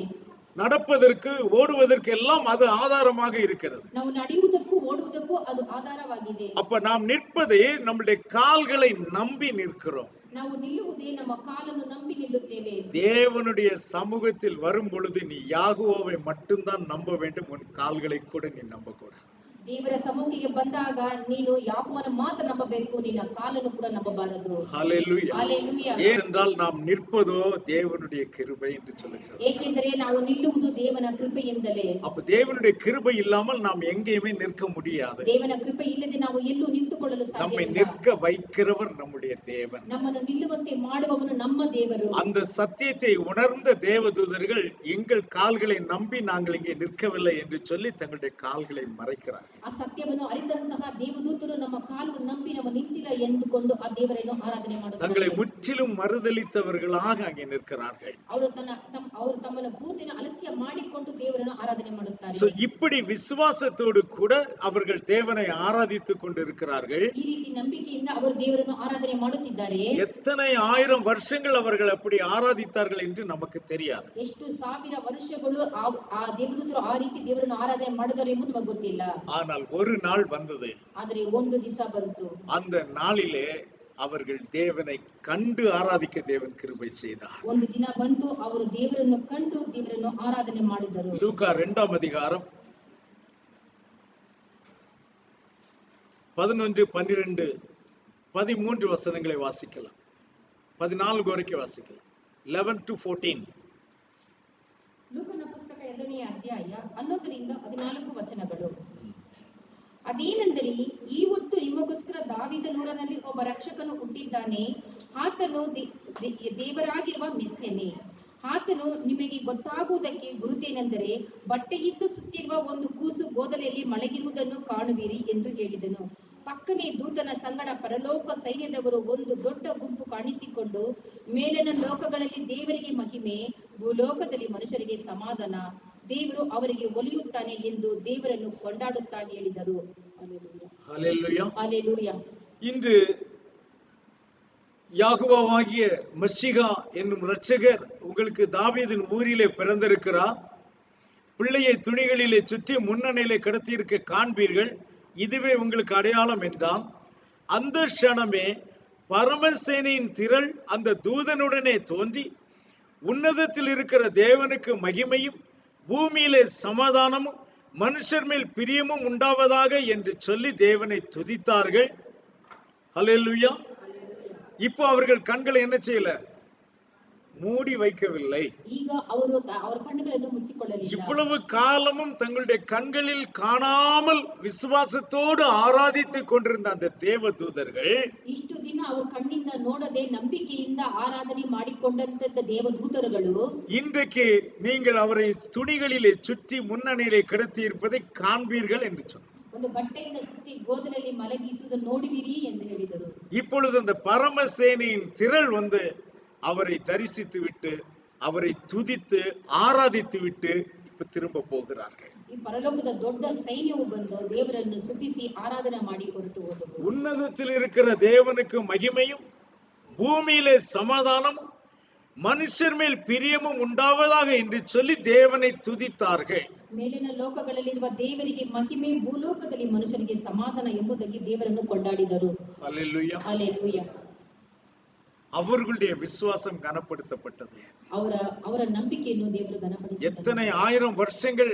நடப்பதற்கு ஓடுவதற்கு எல்லாம் அது ஆதாரமாக இருக்கிறது. ನಾವು ನಡೆಯುವುದಕ್ಕೂ ಓಡುವುದಕ್ಕೂ ಅದು ಆಧಾರವಾಗಿದೆ. அப்ப நாம் நிற்பதே நம்முடைய கால்களை நம்பி நிற்கிறோம். ನಾವು ನಿಲ್ಲುವುದೇ ನಮ್ಮ ಕಾಲನ್ನು ನಂಬಿ ನಿಲ್ಲುತ್ತೇವೆ. தேவனுடைய சமூகத்தில் வரும் பொழுது நீ யாகோவை மட்டும்தான் நம்ப வேண்டும், உன் கால்களை கூட நீ நம்பக்கூடாது. ದೇವರ ಸಮ್ಮುಖಕ್ಕೆ ಬಂದಾಗ ನೀನು ಯಾಕೋವನ ಮಾತ್ರ ನಂಬಬೇಕು, ನಿನ್ನ ಕಾಲನ್ನು ಕೂಡ ನಂಬಬಾರದು. ஹல்லேலூயா. ஹல்லேலூயா. ஏனென்றால் நாம் நிற்பதோ தேவனுடைய கிருபை என்று சொல்லுகிறது. ಏಕೆಂದರೆ ನಾವು ನಿಲ್ಲುವುದು ದೇವನ ಕೃಪೆಯಿಂದಲೇ. அப்ப தேவனுடைய கிருபை இல்லாமல் நாம் எங்கேயுமே நிற்க முடியாது. ದೇವನ ಕೃಪೆ ಇಲ್ಲದೆ ನಾವು ಎಲ್ಲೂ ನಿಂತುಕೊಳ್ಳಲು நம்மை ಸಾಧ್ಯವಿಲ್ಲ. நிற்க வைக்கிறவர் நம்முடைய தேவன். ನಮ್ಮನ್ನು ನಿಲ್ಲುವಂತೆ ಮಾಡುವವನು ನಮ್ಮ ದೇವರು. அந்த சத்தியத்தை உணர்ந்த தேவதூதர்கள் எங்கள் கால்களை நம்பி நாங்கள் இங்கே நிற்கவில்லை என்று சொல்லி தங்களுடைய கால்களை மறைக்கிறார்கள். ಆ ಸತ್ಯವನ್ನು ಅರಿತಂತಹ ದೇವದೂತರು ನಮ್ಮ ಕಾಲನ್ನು ನಂಬಿ ನಮ್ಮ ನಿಂತಿಲ್ಲ ಎಂದುಕೊಂಡು ಆ ದೇವರನ್ನು ಆರಾಧನೆ ಮಾಡುತ್ತಾರೆ. தங்களை முற்றிலும் மறுதலித்தவர்களாக அங்கே நிற்கிறார்கள். ಅವರು ತಮ್ಮನ್ನು ಪೂರ್ತಿನ ಅಲಸ್ಯ ಮಾಡಿಕೊಂಡು ದೇವರನ್ನು ಆರಾಧನೆ ಮಾಡುತ್ತಾರೆ. சோ இப்படி விசுவாசத்தோடு கூட அவர்கள் தேவனை ஆராதித்துக் கொண்டிருக்கிறார்கள். ಈ ರೀತಿ ನಂಬಿಕೆಯಿಂದ ಅವರು ದೇವರನ್ನು ಆರಾಧನೆ ಮಾಡುತ್ತಿದ್ದಾರೆ. எத்தனை ஆயிரம் வருஷங்கள் அவர்கள் அப்படி ஆராதித்தார்கள் என்று நமக்கு தெரியாது. ಎಷ್ಟು ಸಾವಿರ ವರ್ಷಗಳು ಆ ದೇವದೂತರು ಆ ರೀತಿ ದೇವರನ್ನು ಆರಾಧನೆ ಮಾಡಿದರು ಎಂಬುದು ನಮಗೆ ಗೊತ್ತಿಲ್ಲ. ஆனால் ஒரு நாள் வந்தது. ಆದರೆ ಒಂದು ದಿವಸ ಬಂತು. அந்த நாளிலே அவர்கள் தேவனை கண்டு ஆராதிக்க தேவன் கிருபை செய்தார். ಒಂದು ದಿನ ಬಂತು, ಅವರು ದೇವರನ್ನು ಕಂಡು ದೇವರನ್ನು ಆರಾಧನೆ ಮಾಡಿದರು. லூக்கா 2ஆம் அதிகாரம் 11, 12, 13 வசனங்களை வாசிக்கலாம். 14 வரைக்கும் வாசிக்கலாம். 11 to 14. ಲೂಕನ ಪುಸ್ತಕ 2ನೇ ಅಧ್ಯಾಯ 11ರಿಂದ 14 ವಚನಗಳು. ಅದೇನೆಂದರೆ, ಈ ಹೊತ್ತು ನಿಮಗೋಸ್ಕರ ದಾವೀದನೂರಿನಲ್ಲಿ ಒಬ್ಬ ರಕ್ಷಕನು ಹುಟ್ಟಿದ್ದಾನೆ. ಆತನು ದೇವರಾಗಿರುವ ಮೆಸ್ಸೀಯನೇ. ಆತನು ನಿಮಗೆ ಗೊತ್ತಾಗುವುದಕ್ಕೆ ಗುರುತೇನೆಂದರೆ, ಬಟ್ಟೆಯಿಂದ ಸುತ್ತಿರುವ ಒಂದು ಕೂಸು ಗೋದಲೆಯಲ್ಲಿ ಮಲಗಿರುವುದನ್ನು ಕಾಣುವಿರಿ ಎಂದು ಹೇಳಿದನು. ಪಕ್ಕನೆ ದೂತನ ಸಂಗಡ ಪರಲೋಕ ಸೈನ್ಯದವರು ಒಂದು ದೊಡ್ಡ ಗುಂಪು ಕಾಣಿಸಿಕೊಂಡು, ಮೇಲಿನ ಲೋಕಗಳಲ್ಲಿ ದೇವರಿಗೆ ಮಹಿಮೆ, ಭೂಲೋಕದಲ್ಲಿ ಮನುಷ್ಯರಿಗೆ ಸಮಾಧಾನ, ದೇವರು ಅವರಿಗೆ ಒಲಿಯುತ್ತಾನೆ ಎಂದು ದೇವರನ್ನು ಕೊಂಡಾಡುತ್ತಾ ಹೇಳಿದರು. ஹல்லேலூயா. ஹல்லேலூயா. இன்று யாகோவாகிய மஸ்ஸிகா என்னும் இரட்சகர் உங்களுக்கு தாவீதின் ஊரிலே பிறந்திருக்கிறார். பிள்ளையை துணிகளிலே சுற்றி முன்னணியிலே கடத்தியிருக்க காண்பீர்கள். இதுவே உங்களுக்கு அடையாளம் என்றான். அந்த க்ஷணமே பரமசேனையின் திரள் அந்த தூதனுடனே தோன்றி, உன்னதத்தில் இருக்கிற தேவனுக்கு மகிமையும் பூமியிலே சமாதானமும் மனுஷர் மேல் பிரியமும் உண்டாவதாக என்று சொல்லி தேவனை துதித்தார்கள். ஹல்லேலூயா. இப்போ அவர்கள் கண்களை என்ன செய்யல? மூடி வைக்கவில்லை. ಈಗ ಅವರು ಅವರ ಕಣ್ಣುಗಳನ್ನು ಮುಚ್ಚಿಕೊಳ್ಳಲಿಲ್ಲ. இவ்வளவு காலமும் தங்களுடைய கண்களில் காணாமல் விசுவாசத்தோடு ஆராதித்துக் கொண்டிருந்த அந்த தேவதூதர்கள் ಇಷ್ಟು ದಿನ ಅವ್ರ ಕಣ್ಣಿಂದ ನೋಡದೆ ನಂಬಿಕೆಯಿಂದ ಆರಾಧನೆ ಮಾಡಿಕೊಂಡಂತ ದೇವದೂತರುಗಳು இன்றைக்கு நீங்கள் அவரை துணிகளிலே சுற்றி முன்னணியிலே கிடத்தி இருப்பதை காண்பீர்கள் என்று சொன்னார். ಒಂದು ಬಟ್ಟೆಯಿಂದ ಸುತ್ತಿ ಗೋದಲಲ್ಲಿ ಮಲಗಿಸುವುದನ್ನು ನೋಡುವಿರಿ ಎಂದು ಹೇಳಿದರು. இப்பொழுது அந்த பரமசேனையின் திரள் வந்து அவரை தரிசித்து விட்டு அவரை துதித்து ஆராதித்து விட்டு இப்ப திரும்ப போகிறார்கள். ಈ ಪರಲೋಕದ ದೊಡ್ಡ ಸೈನ್ಯವು ಬಂದು ದೇವರನ್ನು ಸ್ತುತಿಸಿ ಆರಾಧನೆ ಮಾಡಿ ಹೊರಟು ಹೋದವು. உன்னதத்தில் இருக்கிற தேவனுக்கு மகிமையும் பூமியிலே சமாதானமும் மனுஷர் மேல் பிரியமும் உண்டாவதாக என்று சொல்லி தேவனை துதித்தார்கள். ಮೇಲಿನ ಲೋಕಗಳಲ್ಲಿರುವ ದೇವರಿಗೆ ಮಹಿಮೆ, ಭೂಲೋಕದಲ್ಲಿ ಮನುಷ್ಯರಿಗೆ ಸಮಾಧಾನ ಎಂಬುದಾಗಿ ದೇವರನ್ನು ಕೊಂಡಾಡಿದರು. அல்லேலூயா. ஹல்லேலூயா. அவர்களுடைய விசுவாசம் கனப்படுத்தப்பட்டது. ಅವರ ನಂಬಿಕೆಯನ್ನು ದೇವರು ಗಣಪಡಿಸಿದರು. எத்தனை ஆயிரம் வருஷங்கள்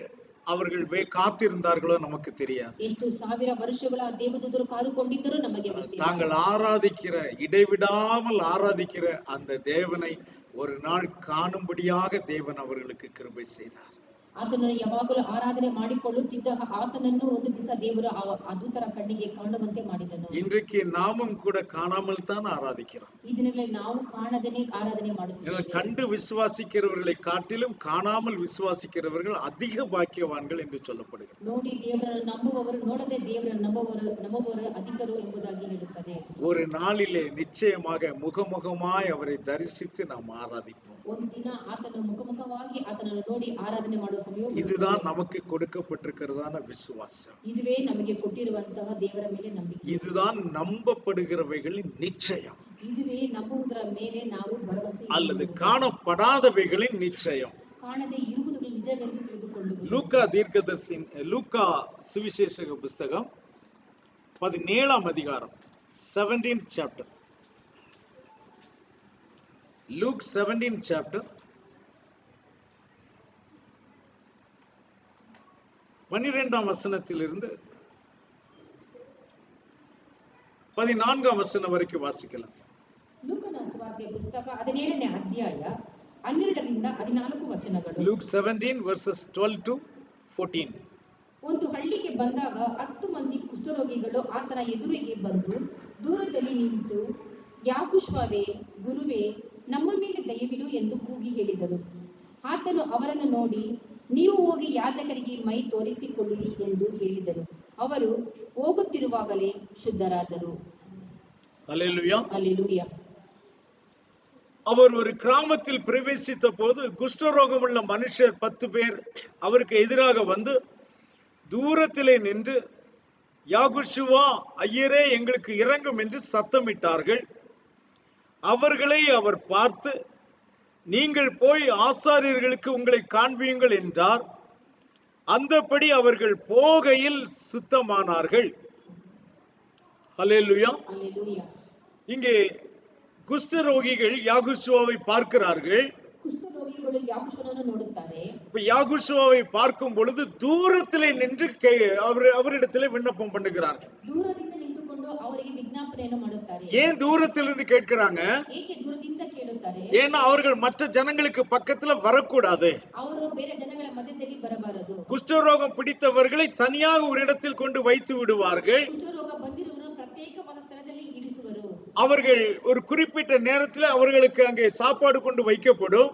அவர்கள் காத்திருந்தார்களோ நமக்கு தெரியாது. ಎಷ್ಟು ಸಾವಿರ ವರ್ಷಗಳ ದೇವದೂತರು ಕಾದುಕೊಂಡಿದ್ದರು ನಮಗೆ ಗೊತ್ತಿಲ್ಲ. தாங்கள் ஆராதிக்கிற, இடைவிடாமல் ஆராதிக்கிற அந்த தேவனை ஒரு நாள் காணும்படியாக தேவன் அவர்களுக்கு கிருபை செய்தார். ಆತನನ್ನು ಯಾವಾಗಲೂ ಆರಾಧನೆ ಮಾಡಿಕೊಳ್ಳುತ್ತಿದ್ದ ಆತನನ್ನು ಒಂದು ದಿವಸ ದೇವರು ಅದೂತರ ಕಣ್ಣಿಗೆ ಕಾಣುವಂತೆ ಮಾಡಿದನು. இன்றைக்கு நாமும் கூட காணாமல் தான் ஆராதிக்கிறோம். ಈ ದಿನಗಳಲ್ಲಿ ನಾವು ಕಾಣದೇನೆ ಆರಾಧನೆ ಮಾಡುತ್ತೇವೆ. கண்டு விசுவாசிக்கிறவர்களை காட்டிலும் காணாமல் விசுவாசிக்கிறவர்கள் அதிக பாக்கியவான்கள் என்று சொல்லப்படுகிறது. ನೋಡಿ ದೇವರನ್ನು ನಂಬುವವರು ನೋಡದೆ ದೇವರನ್ನು ನಂಬುವವರು ಅಧಿಕರು ಎಂಬುದಾಗಿ ಹೇಳುತ್ತದೆ. ஒரு நாளிலே நிச்சயமாக முகமுகமாய் அவரை தரிசித்து நாம் ஆராதிப்போம். ಒಂದು ದಿನ ಆತನ ಮುಖಮುಖವಾಗಿ ಆತನನ್ನು ನೋಡಿ ಆರಾಧನೆ ಮಾಡುವ ಸಮಯ. இதுதான் நமக்கு கொடுக்கப்பட்டிருக்கிறதான விசுவாசம். இதுவே ನಮಗೆ ಕೊಟ್ಟಿರುವಂತಹ ದೇವರ ಮೇಲೆ ನಂಬಿಕೆ. இதுதான் நம்பப்படுகிறவைகளின் நிச்சயம். இதுவே ನಂಬುವುದರ ಮೇಲೆ ನಾವು ಭರವಸೆ அல்லது காணப்படாதவைகளின் நிச்சயம். ಕಾಣದೆ ಇರುವುದು ನಿಜವೆಂದು ತಿಳಿದುಕೊಳ್ಳುವುದು. லூக்கா தீர்க்கதரிசி லூக்கா சுவிசேஷக புஸ்தகம் 17ஆம் அதிகாரம் 17th chapter. Luke 17th chapter 12ஆம் வசனத்திலிருந்து 14ஆம் வசனம் வரைக்கும் வாசிக்கலாம். ಲೂಕನ ಸುವಾರ್ತೆ ಪುಸ್ತಕ 17ನೇ ಅಧ್ಯಾಯ 12ರಿಂದ 14 ವಚನಗಳು. Luke 17 verses 12 to 14. ಒಂದು ಹಳ್ಳಿಗೆ ಬಂದಾಗ 10 ಮಂದಿ ಕುಷ್ಠರೋಗಿಗಳು ಆತನ ಎದುರಿಗೆ ಬಂದು ದೂರದಲ್ಲಿ ನಿಂತು, ಯಾಕುಶ್ವವೇ, ಗುರುವೇ, ನಮ್ಮ ಮೇಲೆ ದಯವಿಡು ಎಂದು ಕೂಗಿ ಹೇಳಿದರು. ಆತನು ಅವರನ್ನು ನೋಡಿ, ನೀವು ಹೋಗಿ ಯಾಜಕರಿಗೆ ಮೈ ತೋರಿಸಿಕೊಳ್ಳಿರಿ ಎಂದು ಹೇಳಿದರು. ಅವರು ಹೋಗುತ್ತಿರುವಾಗಲೇ ಶುದ್ಧರಾದರು. அல்லேலூயா. அல்லேலூயா. அவர் ஒரு கிராமத்தில் பிரவேசித்த போது குஷ்டரோகம் உள்ள மனுஷர் 10 பேர் அவருக்கு எதிராக வந்து தூரத்திலே நின்று, யாகுஷுவா, ஐயரே, எங்களுக்கு இரங்கும் என்று சத்தமிட்டார்கள். அவர்களை அவர் பார்த்து, நீங்கள் போய் ஆசாரியர்களுக்கு உங்களை காண்பியுங்கள் என்றார். அந்தபடி அவர்கள் போகையில் சுத்தமானார்கள். ஹல்லேலூயா. அல்லேலூயா. இங்கே குஷ்டரோகிகள் யாகுஷுவாவை பார்க்கிறார்கள். ಕುಷ್ಠರೋಗಿಗಳು ಯಾಕುಶ್ವನನ್ನು ನೋಡುತ್ತಾರೆ. இப்ப யாகுஷுவாவை பார்க்கும் பொழுது தூரத்திலே நின்று அவரிடத்திலே விண்ணப்பம் பண்ணுகிறார்கள். ದೂರದಿಂದ ನಿಂತುಕೊಂಡು ಅವರಿಗೆ ವಿಜ್ಞಾಪನೆಯನ್ನು ಮಾಡುತ್ತಾರೆ. ஏன் தூரத்திலிருந்து கேட்கிறாங்க? ಏಕೆ ದೂರದಿಂದ ಕೇಳುತ್ತಾರೆ? ஏன்னா அவர்கள் மற்ற ஜனங்களுக்கு பக்கத்துல வரக்கூடாது. ಅವರು ಬೇರೆ ಜನಗಳ ಮಧ್ಯದಲ್ಲಿ ಬರಬಾರದು. குஷ்டரோகம் பிடித்தவர்களை தனியாக ஒரு இடத்தில் கொண்டு வைத்து விடுவார்கள். ಕುಷ್ಠರೋಗ ಬಂದಿರುವವರು ಪ್ರತ್ಯೇಕವಾದ ಸ್ಥಳದಲ್ಲಿ ಇರಿಸುವರು. அவர்கள் ஒரு குறிப்பிட்ட நேரத்தில் அவர்களுக்கு அங்கே சாப்பாடு கொண்டு வைக்கப்படும்.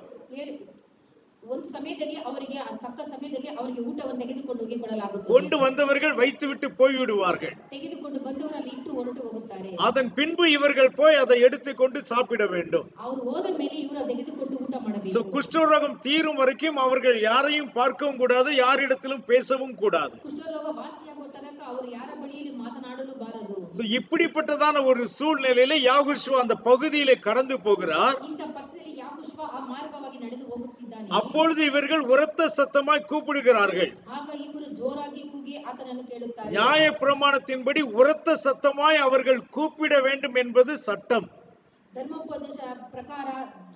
ಒಂದು ಸಮಯದಲ್ಲಿ ಅವರಿಗೆ ತಕ್ಕ ಸಮಯದಲ್ಲಿ ಅವರಿಗೆ ಊಟವನ್ನು ತೆಗೆದುಕೊಂಡು ಹೋಗಿ ಕೊಡಲಾಗುತ್ತದೆ. கொண்டு வந்தவர்கள் வைத்துவிட்டு போய்விடுவார்கள். ತೆಗೆದುಕೊಂಡು ಬಂದವರು ಅಲ್ಲಿ ಇಟ್ಟು ಹೊರಟು ಹೋಗುತ್ತಾರೆ. அதன் பின்பு இவர்கள் போய் அதை எடுத்துக்கொண்டு சாப்பிட வேண்டும். ಅವರು ಹೋದ ಮೇಲೆ ಇವರು ತೆಗೆದುಕೊಂಡು ಊಟ ಮಾಡಬೇಕು. சோ குஷ்டரோகம் தீரும் வரைக்கும் அவர்கள் யாரையும் பார்க்கவும் கூடாது, யாரிடத்திலும் பேசவும் கூடாது. ಕುಷ್ಠರೋಗ ವಾಸಿಯಾಗುವ ತನಕ ಅವರು ಯಾರ ಬಳಿಯಲ್ಲಿ ಮಾತನಾಡಲು ಬಾರದು. சோ இப்படிப்பட்டதான ஒரு சூழ்நிலையில யாகுஷுவா அந்த பகுதியிலே கடந்து போகிறார். ಇಂಥ ಪರಿಸ್ಥಿತಿಯಲ್ಲಿ ಯಾಕುಶ್ವ ಆ ಮಾರ್ಗವಾಗಿ ನಡೆದು ಹೋಗುತ್ತಿದ್ದಾನೆ. அப்பொழுது இவர்கள் உரத்த சத்தமாய் கூப்பிடுகிறார்கள். ಆಗ ಇವರು ಜೋರಾಗಿ ಕೂಗಿ ಆತನನ್ನು ಕೇಳುತ್ತಾರೆ. நியாய பிரமாணத்தின்படி உரத்த சத்தமாய் அவர்கள் கூப்பிட வேண்டும் என்பது சட்டம். ಧರ್ಮೋಪದೇಶ ಪ್ರಕಾರ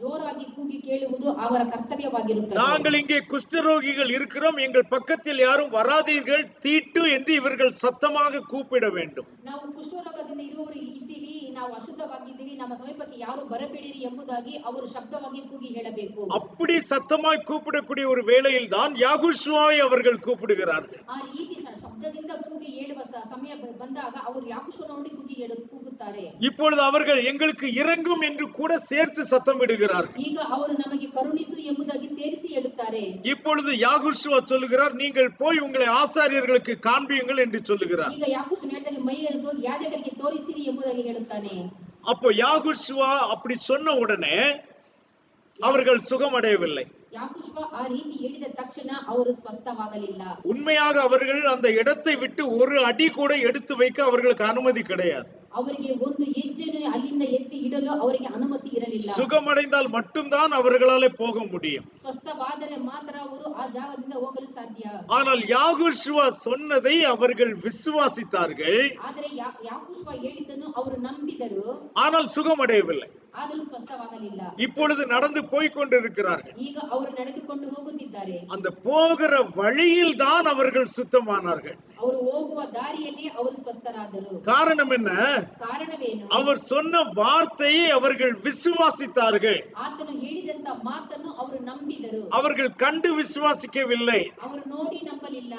ಜೋರಾಗಿ ಕೂಗಿ ಕೇಳುವುದು ಅವರ ಕರ್ತವ್ಯವಾಗಿರುತ್ತದೆ. நாங்கள் இங்கே குஷ்டரோகிகள் இருக்கிறோம், எங்கள் பக்கத்தில் யாரும் வராதீர்கள், தீட்டு என்று இவர்கள் சத்தமாக கூப்பிட வேண்டும். ನಾವು ಕುಷ್ಠರೋಗದಿಂದ ಇರುವವರು ಇದ್ದೀವಿ, ನಾವು ಅಶುದ್ಧವಾಗಿದ್ದೀವಿ, ನಮ್ಮ ಸಮೀಪಕ್ಕೆ ಯಾರು ಬರಬೇಡಿರಿ ಎಂಬುದಾಗಿ ಅವರು ಶಬ್ದವಾಗಿ ಕೂಗಿ ಹೇಳಬೇಕು. அப்படி சத்தமாய் கூப்பிடக்கூடிய ஒரு வேளையில் தான் யாகுஷுவாவை அவர்கள் கூப்பிடுகிறார்கள். ಆ ರೀತಿ ಶಬ್ದದಿಂದ ಕೂಗಿ ಹೇಳುವ ಸಮಯ ಬಂದಾಗ ಅವರು ಯಾಕೋಬನ ನೋಡಿ ಕೂಗುತ್ತಾರೆ. இப்பொழுது அவர்கள் எங்களுக்கு இறங்கும் என்று கூட சேர்த்து சத்தமிடுகிறார்கள். ಈಗ ಅವರು ನಮಗೆ ಕರುಣಿಸು ಎಂಬುದಾಗಿ ಸೇರಿಸಿ ಹೇಳುತ್ತಾರೆ. இப்பொழுது யாகுஷுவா சொல்லுகிறார், நீங்கள் போய் உங்களை ஆசாரியர்களுக்கு காண்பியுங்கள் என்று சொல்லுகிறார். ಈಗ ಯಾಕೋಬನು ಹೇಳ್ತಾನೆ, ಮೈಯನ್ನು ಹೋಗಿ ಯಾಜಕರಿಗೆ ತೋರಿಸಿರಿ ಎಂಬುದಾಗಿ ಹೇಳುತ್ತಾನೆ. அப்போ யாகுஷுவா அப்படி சொன்ன உடனே அவர்கள் சுகமடையவில்லை. ಯಾಕೋಬ ಆ ರೀತಿ ಹೇಳಿದ ತಕ್ಷಣ ಅವರು ಸ್ವಸ್ಥವಾಗಲಿಲ್ಲ. உண்மையாக அவர்கள் அந்த இடத்தை விட்டு ஒரு அடி கூட எடுத்து வைக்க அவர்களுக்கு அனுமதி கிடையாது. ಅವರಿಗೆ ಒಂದು ಹೆಜ್ಜೆಯನ್ನು ಅಲ್ಲಿಂದ ಎತ್ತಿ ಇಡಲು ಅವರಿಗೆ ಅನುಮತಿ ಇರಲಿಲ್ಲ. சுகமடைந்தால் மட்டும்தான் அவர்களாலே போக முடியும். ಸ್ವಸ್ಥವಾದರೆ ಮಾತ್ರ ಅವರು ಆ ಜಾಗದಿಂದ ಹೋಗಲು ಸಾಧ್ಯ. ஆனால் யாகுஷுவா சொன்னதை அவர்கள் விசுவாசித்தார்கள். ಆದರೆ ಯಾಕೋಬ ಹೇಳಿದ್ದನ್ನು ಅವರು ನಂಬಿದರು. ஆனால் சுகமடையவில்லை. ಆದರೂ ಸ್ವಸ್ಥವಾಗಲಿಲ್ಲ. இப்பொழுது நடந்து போய் கொண்டிருக்கிறார்கள். ಈಗ ಅವರು ನಡೆದುಕೊಂಡು ಹೋಗುತ್ತಿದ್ದಾರೆ. அந்த போகிற வழியில் தான் அவர்கள் சுத்தமானார்கள். ಅವರು ಹೋಗುವ ದಾರಿಯಲ್ಲಿ ಅವರು ಸ್ವಸ್ಥರಾದರು. காரணம் என்ன? ಕಾರಣವೇನು? அவர் சொன்ன வார்த்தையை அவர்கள் விசுவாசித்தார்கள். ಆತನು ಹೇಳಿದಂತ ಮಾತನ್ನು ಅವರು ನಂಬಿದರು. அவர்கள் கண்டு விசுவாசிக்கவில்லை. ಅವರು ನೋಡಿ ನಂಬಲಿಲ್ಲ.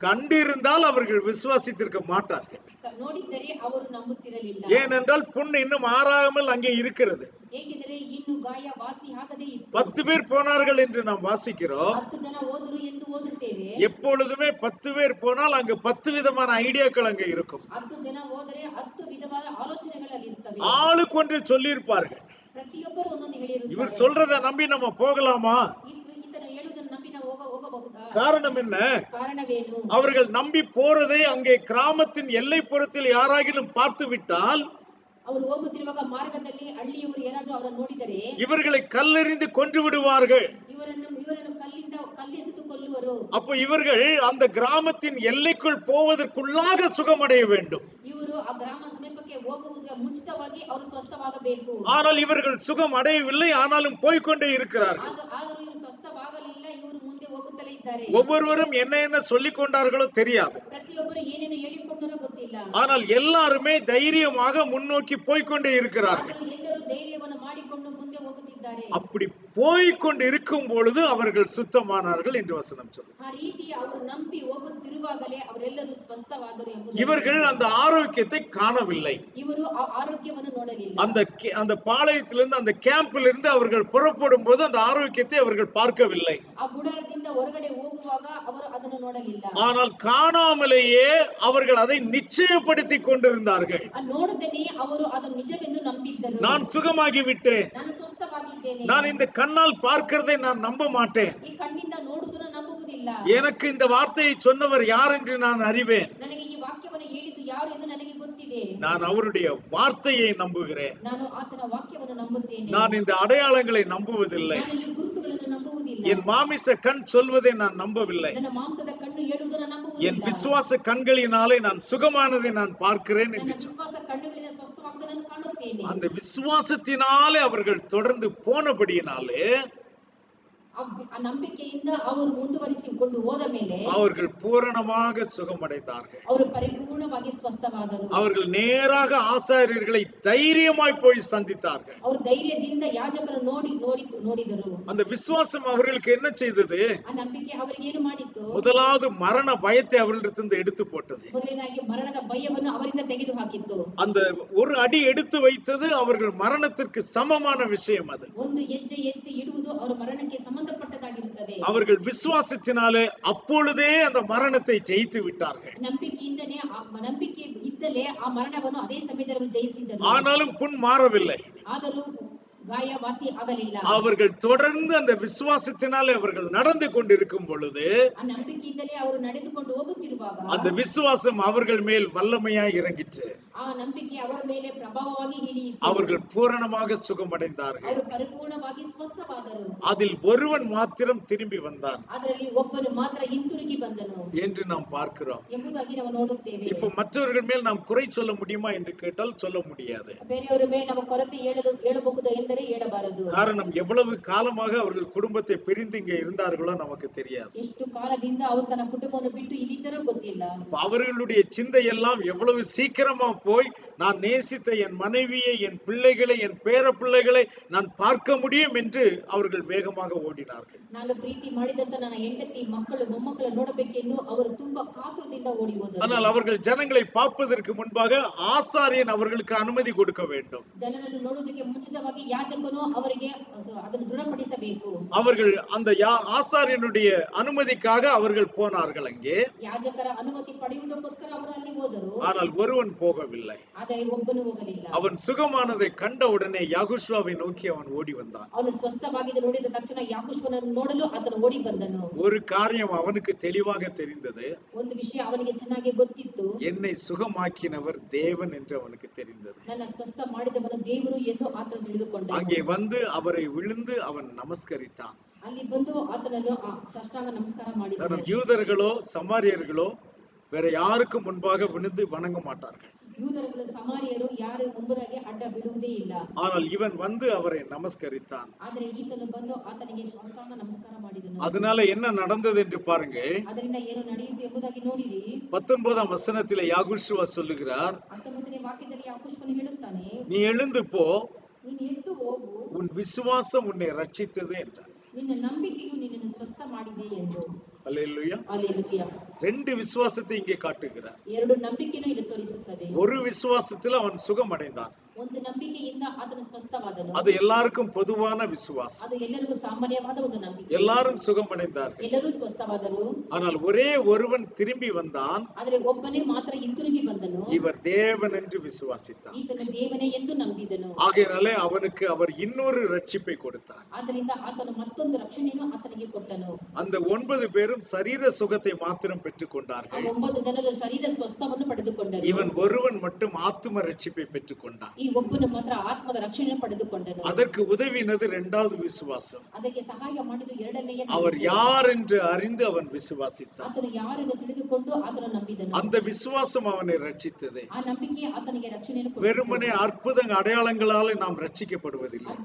கண்டிருந்தால் அவர்கள் விசுவாசித்திருக்க மாட்டார்கள். ನೋಡಿದ್ದರೆ ಅವರು ನಂಬುತ್ತಿರಲಿಲ್ಲ. ஏனென்றால் புண் இன்னும் ஆறாமல் அங்கே இருக்கிறது. ಏಕೆಂದರೆ ಇನ್ನು ಗಾಯ ವಾಸಿ ಆಗದೇ ಇತ್ತು. 10 பேர் போனார்கள் என்று நாம் வாசிக்கிறோம். 10 ಜನ ಹೋದರು ಎಂದು ಓದುತ್ತೇವೆ. எப்பொழுதுமே 10 பேர் போனால் அங்க 10 விதமான ஐடியாக்கள் அங்க இருக்கும். 10 ಜನ ಹೋದರೆ 10 ವಿಧವಾದ ಆಲೋಚನೆಗಳಲ್ಲಿ ಇರುತ್ತವೆ. ஆளுக்கு ஒன்று சொல்லி இருப்பார்கள். ಪ್ರತಿಯೊಬ್ಬರು ಒಂದೊಂದು ಹೇಳಿರುತ್ತಾರೆ. இவர் சொல்றதை நம்பி நம்ம போகலாமா? ಈತನು ಹೇಳುವುದನ್ನು ನಂಬಿ ನಾವು ಹೋಗಬಹುದಾ? காரணம் என்ன? ಕಾರಣವೇನು? அவர்கள் நம்பி போறதை அங்கே கிராமத்தின் எல்லைப்புறத்தில் யாராகிலும் பார்த்து விட்டால், ಅವರು ಹೋಗುತ್ತಿರುವಾಗ ಮಾರ್ಗದಲ್ಲಿ ಹಳ್ಳಿಯವರು ಯಾರಾದರೂ ಅವರನ್ನು ನೋಡಿದರೆ இவர்களை கல்லெறிந்து கொன்று விடுவார்கள். ಇವರನ್ನು ಕಲ್ಲೆಸೆದು ಕೊಲ್ಲುವರು. அப்போ இவர்கள் அந்த கிராமத்தின் எல்லைக்குள் போவதற்குள்ளாக சுகமடைய வேண்டும். ಇವರು ಆ ಗ್ರಾಮ ಸಮೀಪಕ್ಕೆ ಹೋಗುವುದಕ್ಕೆ ಮುಂಚಿತವಾಗಿ ಅವರು ಸ್ವಸ್ಥವಾಗಬೇಕು. ஆனால் இவர்கள் சுகம் அடையவில்லை. ஆனாலும் போய்கொண்டே இருக்கிறார்கள். ಆದರೂ ಇವರು ಸ್ವಸ್ಥವಾಗಲಿಲ್ಲ. ಇವರು ಮುಂದೆ ಹೋಗುತ್ತಲೇ ಇದ್ದಾರೆ. ஒவ்வொருவரும் என்ன சொல்லிக் கொண்டார்களோ தெரியாது. ಪ್ರತಿಯೊಬ್ಬರು ಏನೇನು ಹೇಳಿಕೊಂಡರೋ ಗೊತ್ತಿಲ್ಲ. ஆனால் எல்லாருமே தைரியமாக முன்னோக்கி போய்கொண்டே இருக்கிறார்கள். ಎಲ್ಲರೂ ಧೈರ್ಯವನ್ನು ಮಾಡಿಕೊಂಡು ಮುಂದೆ ಹೋಗುತ್ತಿದ್ದಾರೆ. அப்படி போய்கொண்டு இருக்கும் பொழுது அவர்கள் சுத்தமானார்கள் என்று வசனம் சொல்லுது. ಆ ರೀತಿ ಅವರು ನಂಬಿ ಹೋಗುತ್ತಿರುವಾಗಲೇ ಅವರೆಲ್ಲರೂ ಸ್ವಸ್ಥವಾದರು ಎಂಬುದು. இவர்கள் அந்த ஆரோக்கியத்தை காணவில்லை. ಇವರು ಆ ಆರೋಗ್ಯವನ್ನು ನೋಡಲಿಲ್ಲ. அந்த பாளையத்திலிருந்து அந்த கேம்பிலிருந்து அவர்கள் புறப்படும் போது அந்த ஆரோக்கியத்தை அவர்கள் பார்க்கவில்லை. ಆ ಗುಡಾರದಿಂದ ಹೊರಗಡೆ ಹೋಗುವಾಗ ಅವರು ಅದನ್ನು ನೋಡಲಿಲ್ಲ. ஆனால் காணாமலேயே அவர்கள் அதை நிச்சயப்படுத்தி கொண்டிருந்தார்கள். ನೋಡದನೇ ಅವರು ಅದನ್ನು ನಿಜವೆಂದು ನಂಬಿದ್ದರು. நான் சுகமாகி விட்டேன். ನಾನು ಸ್ವಸ್ಥವಾಗಿದ್ದೇನೆ. நான் இந்த கண்ணால் பார்க்கிறதை நான் நம்ப மாட்டேன். ಈ ಕಣ್ಣಿಂದ ನೋಡುವುದನ್ನು ನಂಬುವುದಿಲ್ಲ. எனக்கு இந்த வார்த்தையை சொன்னவர் யார் என்று நான் அறிவேன். ನನಗೆ ಈ ವಾಕ್ಯವನ್ನು ಹೇಳಿದ್ದು ಯಾರು ಎಂದು ನನಗೆ ಗೊತ್ತಿದೆ. நான் அவருடைய வார்த்தையை நம்புகிறேன். ನಾನು ಆತನ ವಾಕ್ಯವನ್ನು ನಂಬುತ್ತೇನೆ. நான் இந்த அடையாளங்களை நம்புவதில்லை. ನಾನು ಈ ಗುರುತುಗಳನ್ನು ನಂಬುವುದಿಲ್ಲ. என் மாமிச கண் சொல்வதை நான் நம்பவில்லை. ನನ್ನ ಮಾಂಸದ ಕಣ್ಣು ಹೇಳುವುದನ್ನು ನಂಬುವುದಿಲ್ಲ. என் விசுவாச கண்களினாலே நான் சுகமானதை நான் பார்க்கிறேன் ನನ್ನ என்று ವಿಶ್ವಾಸ ಕಣ್ಣುಗಳಿಂದ ಸ್ವಸ್ಥವಾಗುವುದನ್ನು ಕಾಣುತ್ತೇನೆ. அந்த விசுவாசத்தினாலே அவர்கள் தொடர்ந்து போனபடியினாலே ಆ ನಂಬಿಕೆಯಿಂದ ಅವರು ಮುಂದುವರಿಸಿಕೊಂಡು ಹೋದ ಮೇಲೆ அவர்கள் பூரணமாக சுகமடைந்தார்கள். ಅವರು ಪರಿಪೂರ್ಣವಾಗಿ ಸ್ವಸ್ಥವಾದರು. அவர்கள் நேராக ஆசாரியர்களை தைரியமாய் போய் சந்தித்தார்கள். ಅವರು ಧೈರ್ಯದಿಂದ ಯಾಜಕರು ನೋಡಿದರು. அந்த விசுவாசம் அவர்களுக்கு என்ன செய்தது? ಆ ನಂಬಿಕೆ ಅವರಿಗೆ ಏನು ಮಾಡಿತು? முதலாவது மரண பயத்தை அவர்களிடத்திலிருந்து எடுத்து போட்டது. ಮೊದಲನೇದಾಗಿ ಮರಣದ ಭಯವನ್ನು ಅವರಿಂದ ತೆಗೆದು ಹಾಕಿತ್ತು. அந்த ஒரு அடி எடுத்து வைத்தது அவர்கள் மரணத்திற்கு சமமான விஷயம். அது ಒಂದು ಹೆಜ್ಜೆ ಎತ್ತಿ ಇಡುವುದು ಅವರ ಮರಣಕ್ಕೆ ಸಂಬಂಧಪಟ್ಟದಾಗಿರುತ್ತದೆ. அவர்கள் விசுவாசத்தினாலே அப்பொழுதே அந்த மரணத்தை ஜெயித்து விட்டார்கள். ನಂಬಿಕೆಯಿಂದನೇ ನಂಬಿಕೆ ಇದ್ದಲೇ ಆ ಮರಣವನ್ನು ಅದೇ ಸಮಯದಲ್ಲಿ ಜಯಿಸಿದರು. ஆனாலும் புண் மாறவில்லை. ಆದರೂ ಗಾಯ ವಾಸಿ ಆಗಲಿಲ್ಲ. அவர்கள் தொடர்ந்து அந்த விசுவாசத்தினாலே அவர்கள் நடந்து கொண்டிருக்கும் பொழுது ಆ ನಂಬಿಕೆಯಿಂದಲೇ ಅವರು ನಡೆದುಕೊಂಡು ಹೋಗುತ್ತಿರುವಾಗ அந்த விசுவாசம் அவர்கள் மேல் வல்லமையாய் இறங்கிற்று. ಆ ನಂಬಿಕೆ ಅವರ ಮೇಲೆ ಪ್ರಭಾವವಾಗಿ ಇಳಿಯಿತು. அவர்கள் பூரணமாக சுகமடைந்தார்கள். ಅವರು ಪರಿಪೂರ್ಣವಾಗಿ ಸ್ವಸ್ಥವಾದರು. அதில் ஒருவன் மாத்திரம் திரும்பி வந்தான் ಅದರಲ್ಲಿ ಒಬ್ಬನು ಮಾತ್ರ ಹಿಂತಿರುಗಿ ಬಂದನು என்று நாம் பார்க்கிறோம். ಎಂಬುದಾಗಿ ನಾವು ನೋಡುತ್ತೇವೆ. இப்ப மற்றவர்கள் மேல் நாம் குறை சொல்ல முடியுமா என்று கேட்டால் சொல்ல முடியாது. ಬೇರೆಯವರ ಮೇಲೆ ನಾವು ಕೊರತೆ ಹೇಳಬಹುದು ಎಂದರೆ ಹೇಳಬಾರದು. காரணம் எவ்வளவு காலமாக அவர்கள் குடும்பத்தை பிரிந்து இங்க இருந்தார்களோ நமக்கு தெரியாது. ಎಷ್ಟು ಕಾಲದಿಂದ ಅವರು ತನ್ನ ಕುಟುಂಬವನ್ನು ಬಿಟ್ಟು ಇಲ್ಲಿದ್ದರೋ ಗೊತ್ತಿಲ್ಲ. அவர்களுடைய சிந்தை எல்லாம் எவ்வளவு சீக்கிரமா போய் நான் நேசித்த என் மனைவியை, என் பிள்ளைகளை, என் பேர பிள்ளைகளை நான் பார்க்க முடியும் என்று அவர்கள் வேகமாக ஓடினார்கள். ನಾನು ಪ್ರೀತಿ ಮಾಡಿದಂತ ನನ್ನ ಹೆಂಡತಿ ಮಕ್ಕಳು ಮೊಮ್ಮಕ್ಕಳು ನೋಡಬೇಕೆಂದು ಅವರು ತುಂಬಾ ಕಾತುರದಿಂದ ಓಡಿ ಹೋದರು. ஆனால் அவர்கள் ஜனங்களை பார்ப்பதற்கு முன்பாக ஆசாரியன் அவர்களுக்கு அனுமதி கொடுக்க வேண்டும். ಜನರನ್ನು ನೋಡುವುದಕ್ಕೆ ಮುಂಚಿತವಾಗಿ ಯಾಜಕನು ಅವರಿಗೆ ಅದನ್ನು ದೃಢಪಡಿಸಬೇಕು. அவர்கள் அந்த ஆசாரியனுடைய அனுமதிக்காக அவர்கள் போனார்கள் அங்கே. ಯಾಜಕರ ಅನುಮತಿ ಪಡೆಯುವುದಕ್ಕೋಸ್ಕರ ಅವರು ಅಲ್ಲಿ ಹೋದರು. ஆனால் ஒருவன் போகவில்லை. ಆದರೆ ಒಬ್ಬನು ಹೋಗಲಿಲ್ಲ. அவன் சுகமானதை கண்ட உடனே யாகுஷ்வாவை நோக்கி அவன் ஓடி வந்தான். ಅವನು ಸ್ವಸ್ಥವಾಗಿದ್ದ ನೋಡಿದ ತಕ್ಷಣ ಯಾಕೂಷನನ್ನು ನೋಡಲು ಆತನು ಓಡಿ ಬಂದನು. ஒரு காரியம் அவனுக்கு தெளிவாக தெரிந்தது. ಒಂದು ವಿಷಯ ಅವನಿಗೆ ಚೆನ್ನಾಗಿ ಗೊತ್ತಿತ್ತು. என்னை சுகமாக்கினவர் தேவன் என்று அவனுக்கு தெரிந்தது. ನನ್ನ ಸ್ವಸ್ಥ ಮಾಡಿದವನು ದೇವರು ಎಂದು ಆತನು ತಿಳಿದುಕೊಂಡ. அங்கே வந்து அவரை விழுந்து அவன் நமஸ்கரித்தான். ಅಲ್ಲಿ ಬಂದು ಆತನನ್ನು ಸಾಷ್ಟಾಂಗ ನಮಸ್ಕಾರ ಮಾಡಿದನು. யூதர்களோ சமாரியர்களோ வேற யாருக்கும் முன்பாக விழுந்து வணங்க மாட்டார்கள். யூதர்கள் சமாரியರು ಯಾರು ಮುಂಬಾಗಿ ಅಡ್ಡ ಬಿಡುವುದೇ ಇಲ್ಲ. ஆனால் இவன் வந்து அவரை நமஸ்கரித்தான். ಆದರೆ ಈತನು ಬಂದು ಆತನಿಗೆ ಸಾಷ್ಟಾಂಗ ನಮಸ್ಕಾರ ಮಾಡಿದನು. அதனால என்ன நடந்தது என்று பாருங்க. ಅದರಿಂದ ಏನು ನಡೆಯಿತು ಎಂಬುದಾಗಿ ನೋಡಿರಿ. 19ஆம் வசனத்திலே யாகுஷ்வா சொல்லுகிறார், 19ನೇ ವಾಕ್ಯದಲ್ಲಿ ಯಾಕೂಷನು ಹೇಳುತ್ತಾನೆ, நீ எழுந்து போ, ನೀನು ಎದ್ದು ಹೋಗು, உன் விசுவாசம் உன்னை ரட்சித்தது என்றார். ನಿನ್ನ ನಂಬಿಕೆಯು ನಿನ್ನನ್ನು ಸ್ವಸ್ಥ ಮಾಡಿದೆ ಎಂದು. அல்லேலூயா. அல்லேலೂಯಾ. ரெண்டு விசுவாசத்தை இங்கே காட்டுகிறார். ಎರಡು ನಂಬಿಕೆಯನ್ನು ಇಲ್ಲಿ ತೋರಿಸುತ್ತದೆ. ஒரு விசுவாசத்தில் அவன் சுகம் அடைந்தான். ಒಂದು ನಂಬಿಕೆಯಿಂದ ಆತನು ಸ್ವಸ್ಥವಾದನು. அது எல்லாருக்கும் பொதுவான விசுவாசம். ಅದು ಎಲ್ಲರಿಗೂ ಸಾಮಾನ್ಯವಾದ ಒಂದು ನಂಬಿಕೆ. எல்லாரும் சுகம் அடைந்தார்கள். ಎಲ್ಲರೂ ಸ್ವಸ್ಥವಾದರು. ஆனால் ஒரே ஒருவன் திரும்பி வந்தான். ಆದರೆ ಒಬ್ಬನೇ ಮಾತ್ರ ಹಿಂತಿರುಗಿ ಬಂದನು. இவர் தேவன் என்று விசுவாசித்தான். ಈತನು ದೇವನೇ ಎಂದು ನಂಬಿದನು. ஆகையினாலே அவனுக்கு அவர் இன்னொரு ரட்சிப்பை கொடுத்தார். ಆದ್ದರಿಂದ ಆತನು ಮತ್ತೊಂದು ರಕ್ಷಣೆಯನ್ನು ಆತನಿಗೆ ಕೊಟ್ಟನು. அந்த 9 பேரும் சரீர சுகத்தை மாத்திரம் பெற்றுக் ಆ கொண்டார்கள். 9 ಜನರು ಶರೀರ ಸ್ವಸ್ಥವನ್ನು ಪಡೆದುಕೊಂಡರು. இவன் ஒருவன் மட்டும் ஆத்தும ரட்சிப்பை பெற்றுக் கொண்டான். ಈ ಒಬ್ಬನು ಮಾತ್ರ ಆತ್ಮದ ರಕ್ಷಣೆಯನ್ನು ಪಡೆದುಕೊಂಡನು. அதற்கு உதவினது இரண்டாவது விசுவாசம். ಅದಕ್ಕೆ ಸಹಾಯ ಮಾಡಿದ್ದು ಎರಡನೆಯ அவர் யார் என்று அறிந்து அவன் விசுவாசித்தான். ಆತನು ಯಾರೆಂದು ತಿಳಿದುಕೊಂಡು ಆತನು ನಂಬಿದನು. அந்த விசுவாசம் அவனை ரட்சித்தது. ಆ ನಂಬಿಕೆ ಆತನಿಗೆ ರಕ್ಷಣೆಯನ್ನು ಕೊಟ್ಟಿತು. வெறுமனே அற்புத அடையாளங்களாலே நாம் ரட்சிக்கப்படுவதில்லை.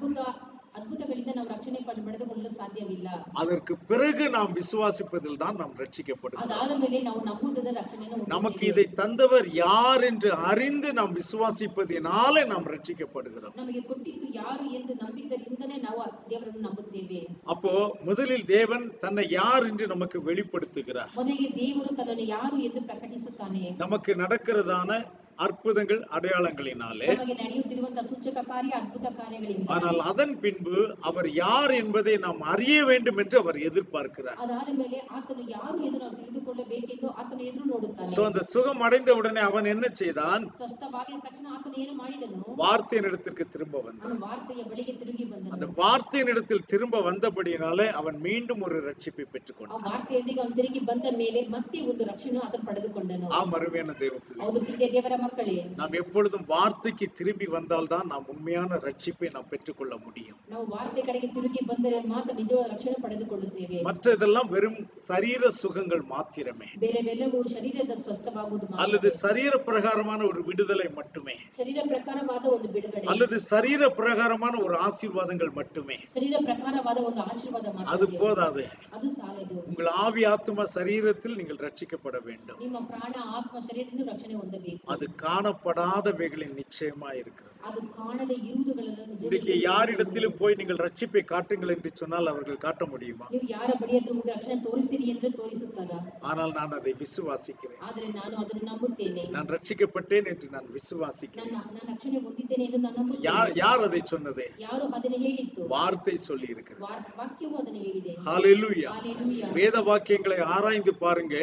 ಅದ್ಭುತಗಳಿಂದ ನಾವು ರಕ್ಷಣೆ ಪಡೆದುಕೊಳ್ಳಲು ಸಾಧ್ಯವಿಲ್ಲ. அதற்கு பிறகு நாம் விசுவாசிப்பதில் தான் நாம் ரட்சிக்கப்படுகிறோம். ಅದಾದ ಮೇಲೆ ನಾವು ನಂಬುವುದರ ರಕ್ಷಣೆಯನ್ನು நமக்கு இதை தந்தவர் யார் என்று அறிந்து நாம் விசுவாசிப்பதினாலே நாம் ரட்சிக்கப்படுகிறோம். ನಮಗೆ ಕೊಟ್ಟಿದ್ದು ಯಾರು ಎಂದು ನಂಬಿದ್ದರಿಂದನೇ ನಾವು ದೇವರನ್ನು ನಂಬುತ್ತೇವೆ. அப்போ முதலில் தேவன் தன்னை யார் என்று நமக்கு வெளிப்படுத்துகிறார். ಮೊದಲಿಗೆ ದೇವರು ತನ್ನನ್ನು ಯಾರು ಎಂದು ಪ್ರಕಟಿಸುತ್ತಾನೆ. நமக்கு நடக்கிறதான அற்புதங்கள் அடையாளங்களினாலே. ನಮಗೆ ನಡೆಯುತ್ತಿರುವಂತಹ ಸೂಚಕ ಕಾರ್ಯ ಅದ್ಭುತ ಕಾರ್ಯಗಳಿಂದ. ஆனால் அதன் பின்பு அவர் யார் என்பதை நாம் அறிய வேண்டும் என்று அவர் எதிர்பார்க்கிறார். ಅದಾದ ಮೇಲೆ ಆತನು ಯಾರು ಎಂದು ನಾವು ತಿಳಿದುಕೊಳ್ಳಬೇಕೆಂದು ಆತನು ಎದುರು ನೋಡುತ್ತಾನೆ. சோ அந்த சுகம் அடைந்த உடனே அவன் என்ன செய்தான்? ಸ್ವಸ್ಥವಾಗಿದ ತಕ್ಷಣ ಆತನು ಏನು ಮಾಡಿದನು? வார்த்தையினிடத்திற்கு திரும்ப வந்தான். ಅವನು ವಾರ್ತೆಯ ಬಳಿಗೆ ತಿರುಗಿ ಬಂದನು. அந்த வார்த்தையினிடத்தில் திரும்ப வந்தபடியினாலே அவன் மீண்டும் ஒரு ரட்சிப்பை பெற்றுக்கொண்டான். ಆ ವಾರ್ತೆಯೊಂದಿಗೆ ಅವನು ತಿರುಗಿ ಬಂದ ಮೇಲೆ ಮತ್ತೆ ಒಂದು ರಕ್ಷಣೆಯನ್ನು ಆತನು ಪಡೆದುಕೊಂಡನು. அருமையான தேவப்பிள்ளை, ಹೌದು ಪ್ರೀತಿಯ ದೇವರ ಮಕ್ಕಳೇ, நாம் எப்பொழுதும் வார்த்தைக்கு திரும்பி வந்தால்தான் நாம் உண்மையான ரட்சிப்பை நாம் பெற்றுக்கொள்ள முடியும். ನಾವು ವಾರ್ತೆ ಕಡೆಗೆ ತಿರುಗಿ ಬಂದರೆ ಮಾತ್ರ ನಿಜವಾದ ರಕ್ಷಣೆ ಪಡೆದುಕೊಳ್ಳುತ್ತೇವೆ. மற்றதெல்லாம் வெறும் சரீர சுகங்கள் மாத்திரமே, ಬೇರೆವೆಲ್ಲವೂ ಶರೀರದ ಸ್ವಸ್ಥವಾಗುವುದು ಮಾತ್ರ, அல்லது சரீர பிரகாரமான ஒரு விடுதலை மட்டுமே, ಶರೀರ ಪ್ರಕಾರವಾದ ಒಂದು ಬಿಡುಗಡೆ, அல்லது சரீர பிரகாரமான ஒரு ஆசீர்வாதங்கள் மட்டுமே. ಶರೀರ ಪ್ರಕಾರವಾದ ಒಂದು ಆಶೀರ್ವಾದ ಮಾತ್ರ. அது போதாது. ಅದು ಸಾಲದು. உங்கள் ஆவி ஆத்மா சரீரத்தில் நீங்கள் ரட்சிக்கப்பட வேண்டும். ನಿಮ್ಮ ಪ್ರಾಣ ಆತ್ಮ ಶರೀರದಿಂದ ರಕ್ಷಣೆ ಹೊಂದಬೇಕು. அது காணப்படாதவைகளின் நிச்சயமா இருக்கிறது. ಅದು ಕಾಣದೆ ಇರುವುದಗಳೆಲ್ಲ இன்னைக்கு யாரிடத்திலும் போய் நீங்கள் ரட்சிப்பை காட்டுங்கள் என்று சொன்னால் அவர்கள் காட்ட முடியுமா? ನೀವು ಯಾರ ಬಳಿ ಹತ್ರ ಹೋಗಿ ರಕ್ಷಣೆ ತೋರಿಸಿರಿ என்று ತೋರಿಸುತ್ತಾರಾ? ஆனால் நான் அதை விசுவாசிக்கிறேன். ಆದರೆ ನಾನು ಅದನ್ನು ನಂಬುತ್ತೇನೆ. நான் ரட்சிக்கப்பட்டேன் என்று நான் விசுவாசிக்கிறேன். ನಾನು ರಕ್ಷಣೆ ಹೊಂದಿದ್ದೇನೆ ಎಂದು ನಾನು ನಂಬುತ್ತೇನೆ. யார் அதை சொன்னது? ಯಾರು ಅದನ್ನು ಹೇಳಿದ್ದು? வார்த்தை சொல்லி இருக்கிறது. ವಾಕ್ಯವು ಅದನ್ನು ಹೇಳಿದೆ. ஹalleluya. ஹalleluya. வேத வாக்கியங்களை ஆராய்ந்து பாருங்க.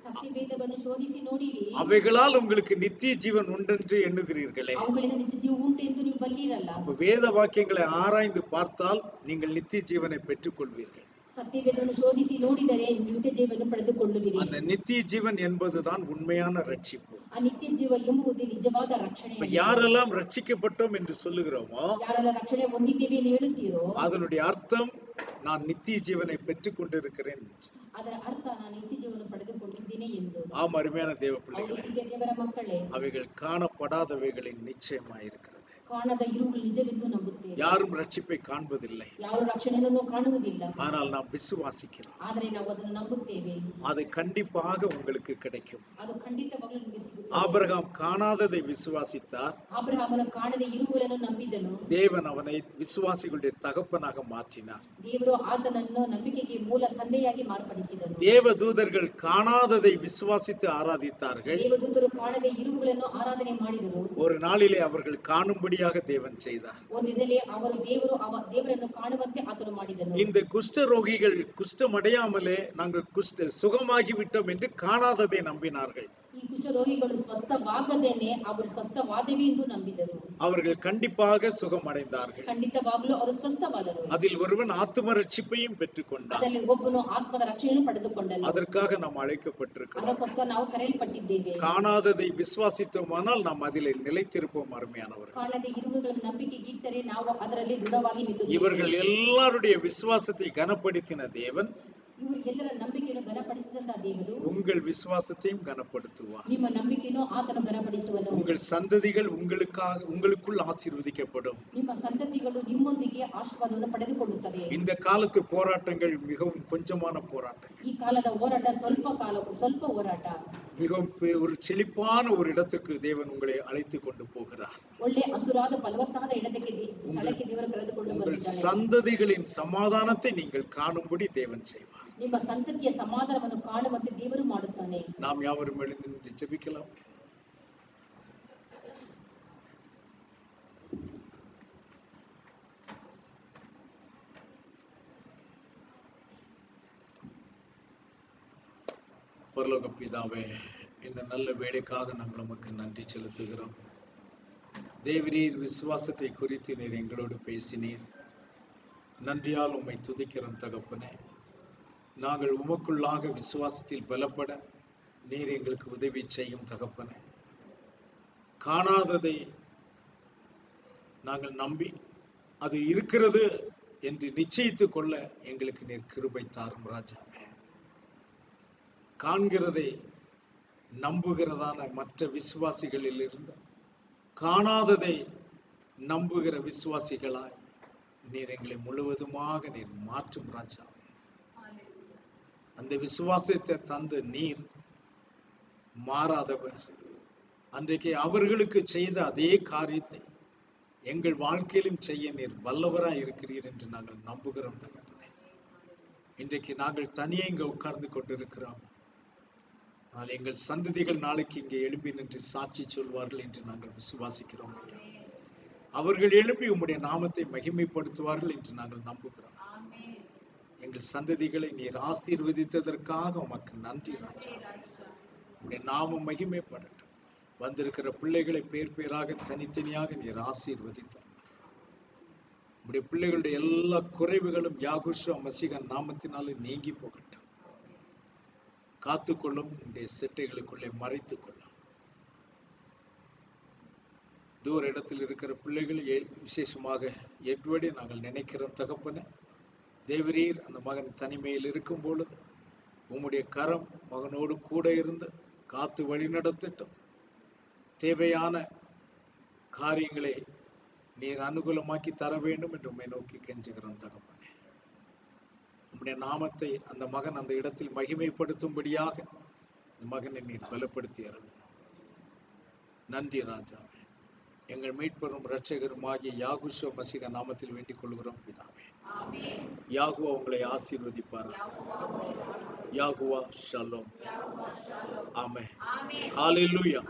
ಸತ್ಯವೇದವನ್ನು ಶೋಧಿಸಿ ನೋಡಿರಿ. அவைகளால் உங்களுக்கு நித்திய ஜீவன் உண்டென்று எண்ணுகிறீர்களே. ಅವುಗಳಿಂದ ನಿತ್ಯ ಜೀವ ಉಂಟು ಎಂದು ನೀವು ಬಲ್ಲಿರಲ್ಲ. வேத வாக்கியங்களை ஆராய்ந்து பார்த்தால் நீங்கள் நித்திய ஜீவனை பெற்றுக் கொள்வீர்கள். ಸತ್ಯವೇದವನ್ನು ಶೋಧಿಸಿ ನೋಡಿದರೆ ನಿತ್ಯ ಜೀವವನ್ನು ಪಡೆದುಕೊಳ್ಳುವಿರಿ. அந்த நித்திய ஜீவன் என்பதுதான் உண்மையான ரட்சிப்பு. ಆ ನಿತ್ಯ ಜೀವ ಎಂಬುದು ನಿಜವಾದ ರಕ್ಷಣೆ. யாரெல்லாம் ரட்சிக்கப்பட்டோம் என்று சொல்லுகிறோமோ, ಯಾರೆಲ್ಲ ರಕ್ಷಣೆ ಹೊಂದಿದ್ದೇವೆ ಎಂದು ಹೇಳುತ್ತೀರೋ, அதனுடைய அர்த்தம் நான் நித்திய ஜீவனை பெற்றுக் கொண்டிருக்கிறேன். ಅದರ ಅರ್ಥ ನಾನು ನಿತ್ಯ ಜೀವನ ಪಡೆದುಕೊಂಡಿದ್ದೇನೆ ಎಂದು. அருமையான தேவ பிள்ளைகளே, ದೇವರ ಮಕ್ಕಳೇ, அவைகள் காணப்படாதவைகளின் நிச்சயமாயிருக்கிறது. ಕಾಣದ ಇರುವುಗಳು ನಿಜವೆಂದು ನಂಬುತ್ತೇವೆ. ವಿಶ್ವಾಸಿಸುತ್ತೇವೆ. யாரும் ரட்சிப்பை காண்பதில்லை, ಯಾರು ರಕ್ಷಣೆಯನ್ನು ಕಾಣುವುದಿಲ್ಲ, ஆனால் நாம் விசுவாசிக்கிறோம். ಆದರೆ ನಾವು ಅದನ್ನು ನಂಬುತ್ತೇವೆ. அது கண்டிப்பாக உங்களுக்கு கிடைக்கும். ಅದು ಖಂಡಿತವಾಗಲೂ ನಿಮಗೆ ಸಿಗುತ್ತದೆ. ஆபிரகாம் காணாததை விசுவாசித்தார், ಅಬ್ರಹಾಮನು ಕಾಣದೆ ಇರುವುಗಳನ್ನು ನಂಬಿದನು, தேவன் அவனை விசுவாசிகளுடைய தகப்பனாக மாற்றினார். ದೇವರು ಆತನನ್ನು ನಂಬಿಕೆಗೆ ಮೂಲ ತಂದೆಯಾಗಿ ಮಾರ್ಪಡಿಸಿದನು. தேவதூதர்கள் காணாததை விசுவாசித்து ஆராதித்தார்கள், ದೇವದೂತರು ಕಾಣದೆ ಇರುವುಗಳನ್ನು ಆರಾಧನೆ ಮಾಡಿದರು. ஒரு நாளிலே அவர்கள் காணும்படியாக தேவன் செய்தார். ಒಂದಿನಲೇ ಅವರು ದೇವರನ್ನು ಕಾಣುವಂತೆ ಆತನು ಮಾಡಿದನು. இந்த குஷ்டரோகிகள் குஷ்டமடையாமலே நாங்கள் சுகமாகிவிட்டோம் என்று காணாததை நம்பினார்கள். ಈ ಕುಷ್ಠರೋಗಿಗಳು ಸ್ವಸ್ಥವಾಗದೇನೆ ಅವರು ಸ್ವಸ್ಥವಾದವಿ ಎಂದು ನಂಬಿದರು. அவர்கள் கண்டிப்பாக சுகமடைந்தார்கள். ಖಂಡಿತವಾಗಲೂ ಅವರು ಸ್ವಸ್ಥವಾದರು. அதில் ஒருவன் ஆத்தும ரட்சிப்பையும் பெற்றுக்கொண்டான். ಅದರಲ್ಲಿ ಒಬ್ಬನು ಆತ್ಮದ ರಕ್ಷಣೆಯನ್ನು ಪಡೆದುಕೊಂಡನು. அதற்காக நாம் அழைக்கப்பட்டிருக்கிறோம். ಅದಕ್ಕೋಸ್ಕರ ನಾವು ಕರೆಯಲ್ಪಟ್ಟಿದ್ದೇವೆ. காணாததை விசுவாசித்தோமானால் நாம் அதிலே நிலைத்திருப்போம். அருமையானவர்கள், ಕಾಣದೆ ಇರುವುಗಳನ್ನು ನಂಬಿಕೆಗೆ ಇಟ್ಟರೆ ನಾವು ಅದರಲ್ಲಿ ದೃಢವಾಗಿ ನಿಲ್ಲುತ್ತೇವೆ. இவர்கள் எல்லாருடைய விசுவாசத்தை கனப்படுத்தின தேவன் ಇವರು ಎಲ್ಲರ ನಂಬಿಕೆಯನ್ನು ಘನಪಡಿಸಿದಂತ ದೇವರು உங்கள் விசுவாசத்தையும் கனப்படுத்துவார். ನಿಮ್ಮ ನಂಬಿಕೆಯನ್ನು ಆತನು ಘನಪಡಿಸುವನು. உங்கள் சந்ததிகள் உங்களுக்குள் ஆசீர்வதிக்கப்படும். ನಿಮ್ಮ ಸಂತತಿಗಳು ನಿಮ್ಮೊಂದಿಗೆ ಆಶೀರ್ವಾದವನ್ನು ಪಡೆದುಕೊಳ್ಳುತ್ತವೆ. இந்த காலத்து போராட்டங்கள் மிகவும் கொஞ்சமான போராட்டங்கள். ಈ ಕಾಲದ ಹೋರಾಟ ಸ್ವಲ್ಪ ಹೋರಾಟ. மிகவும் ஒரு செழிப்பான ஒரு இடத்துக்கு தேவன் உங்களை அழைத்து கொண்டு போகிறார். ಒಳ್ಳೆ ಹಸುರಾದ ಫಲವತ್ತಾದ ಸ್ಥಳಕ್ಕೆ ದೇವರು ಕರೆದುಕೊಂಡು ಬಂದಿದ್ದಾನೆ. சந்ததிகளின் சமாதானத்தை நீங்கள் காணும்படி தேவன் செய்வார். ನಿಮ್ಮ ಸಂತತಿಯ ಸಮಾಧಾನವನ್ನು ಕಾಣುವಂತೆ ದೇವರು ಮಾಡುತ್ತಾನೆ. நாம் யாவரும் எழுந்து நின்று ஜெபிக்கலாம். பரலோக பிதாவே, இந்த நல்ல வேலைக்காக நாங்கள் உமக்கு நன்றி செலுத்துகிறோம். தேவரீர் விசுவாசத்தை குறித்து நீர் எங்களோடு பேசினீர். நன்றியால் உம்மை துதிக்கிறோம் தகப்பனே. நாங்கள் உமக்குள்ளாக விசுவாசத்தில் பலப்பட நீர் எங்களுக்கு உதவி செய்யும் தகப்பனே. காணாததை நாங்கள் நம்பி அது இருக்கிறது என்று நிச்சயித்துக் கொள்ள எங்களுக்கு நீர் கிருபை தாரும் ராஜாவே. காண்கிறதை நம்புகிறதான மற்ற விசுவாசிகளில் இருந்து காணாததை நம்புகிற விசுவாசிகளாய் நீர் எங்களை முழுவதுமாக நீர் மாற்றும் ராஜா. அந்த விசுவாசத்தை தந்து நீர் மாறாதவர். அன்றைக்கு அவர்களுக்கு செய்த அதே காரியத்தை எங்கள் வாழ்க்கையிலும் செய்ய நீர் வல்லவராய் இருக்கிறீர் என்று நாங்கள் நம்புகிறோம் தகப்பனே. இன்றைக்கு நாங்கள் தனியே இங்க உட்கார்ந்து கொண்டிருக்கிறோம். ஆனால் எங்கள் சந்ததிகள் நாளைக்கு இங்கே எழுப்பி நின்று சாட்சி சொல்வார்கள் என்று நாங்கள் விசுவாசிக்கிறோம். அவர்கள் எழுப்பி உம்முடைய நாமத்தை மகிமைப்படுத்துவார்கள் என்று நாங்கள் நம்புகிறோம். எங்கள் சந்ததிகளை நீர் ஆசீர்வதித்ததற்காக உமக்கு நன்றி ராஜா. உம்முடைய நாமம் மகிமைப்படட்டும். வந்திருக்கிற பிள்ளைகளை பேர் பேராக தனித்தனியாக நீர் ஆசீர்வதித்தார். உம்முடைய பிள்ளைகளுடைய எல்லா குறைவுகளும் யாகுஷுவா மசீஹ் நாமத்தினாலே நீங்கி போகட்டும். காத்துக்கொள்ளும், உடைய செட்டைகளுக்குள்ளே மறைத்துக் கொள்ளும். தூர இடத்தில் இருக்கிற பிள்ளைகளை விசேஷமாக எட்வர்டை நாங்கள் நினைக்கிறோம் தகப்பனே. தேவரீர் அந்த மகன் தனிமையில் இருக்கும் பொழுது உம்முடைய கரம் மகனோடு கூட இருந்து காத்து வழி நடத்தட்டும். தேவையான காரியங்களை நீர் அனுகூலமாக்கி தர வேண்டும் என்று உம்மை நோக்கி கெஞ்சுகிறோம் தகப்பனே. உம்முடைய நாமத்தை அந்த மகன் அந்த இடத்தில் மகிமைப்படுத்தும்படியாக இந்த மகனை நீர் பலப்படுத்தி அருள். நன்றி ராஜாவே. எங்கள் மீட்பரும் இரட்சகருமாகிய யாகுஷுவா மசீஹ் நாமத்தில் வேண்டிக் கொள்கிறோம் பிதாவே. யாகுவா உங்களை ஆசீர்வதிப்பார். யாகுவா ஷலோம். ஆமென். ஹல்லேலூயா.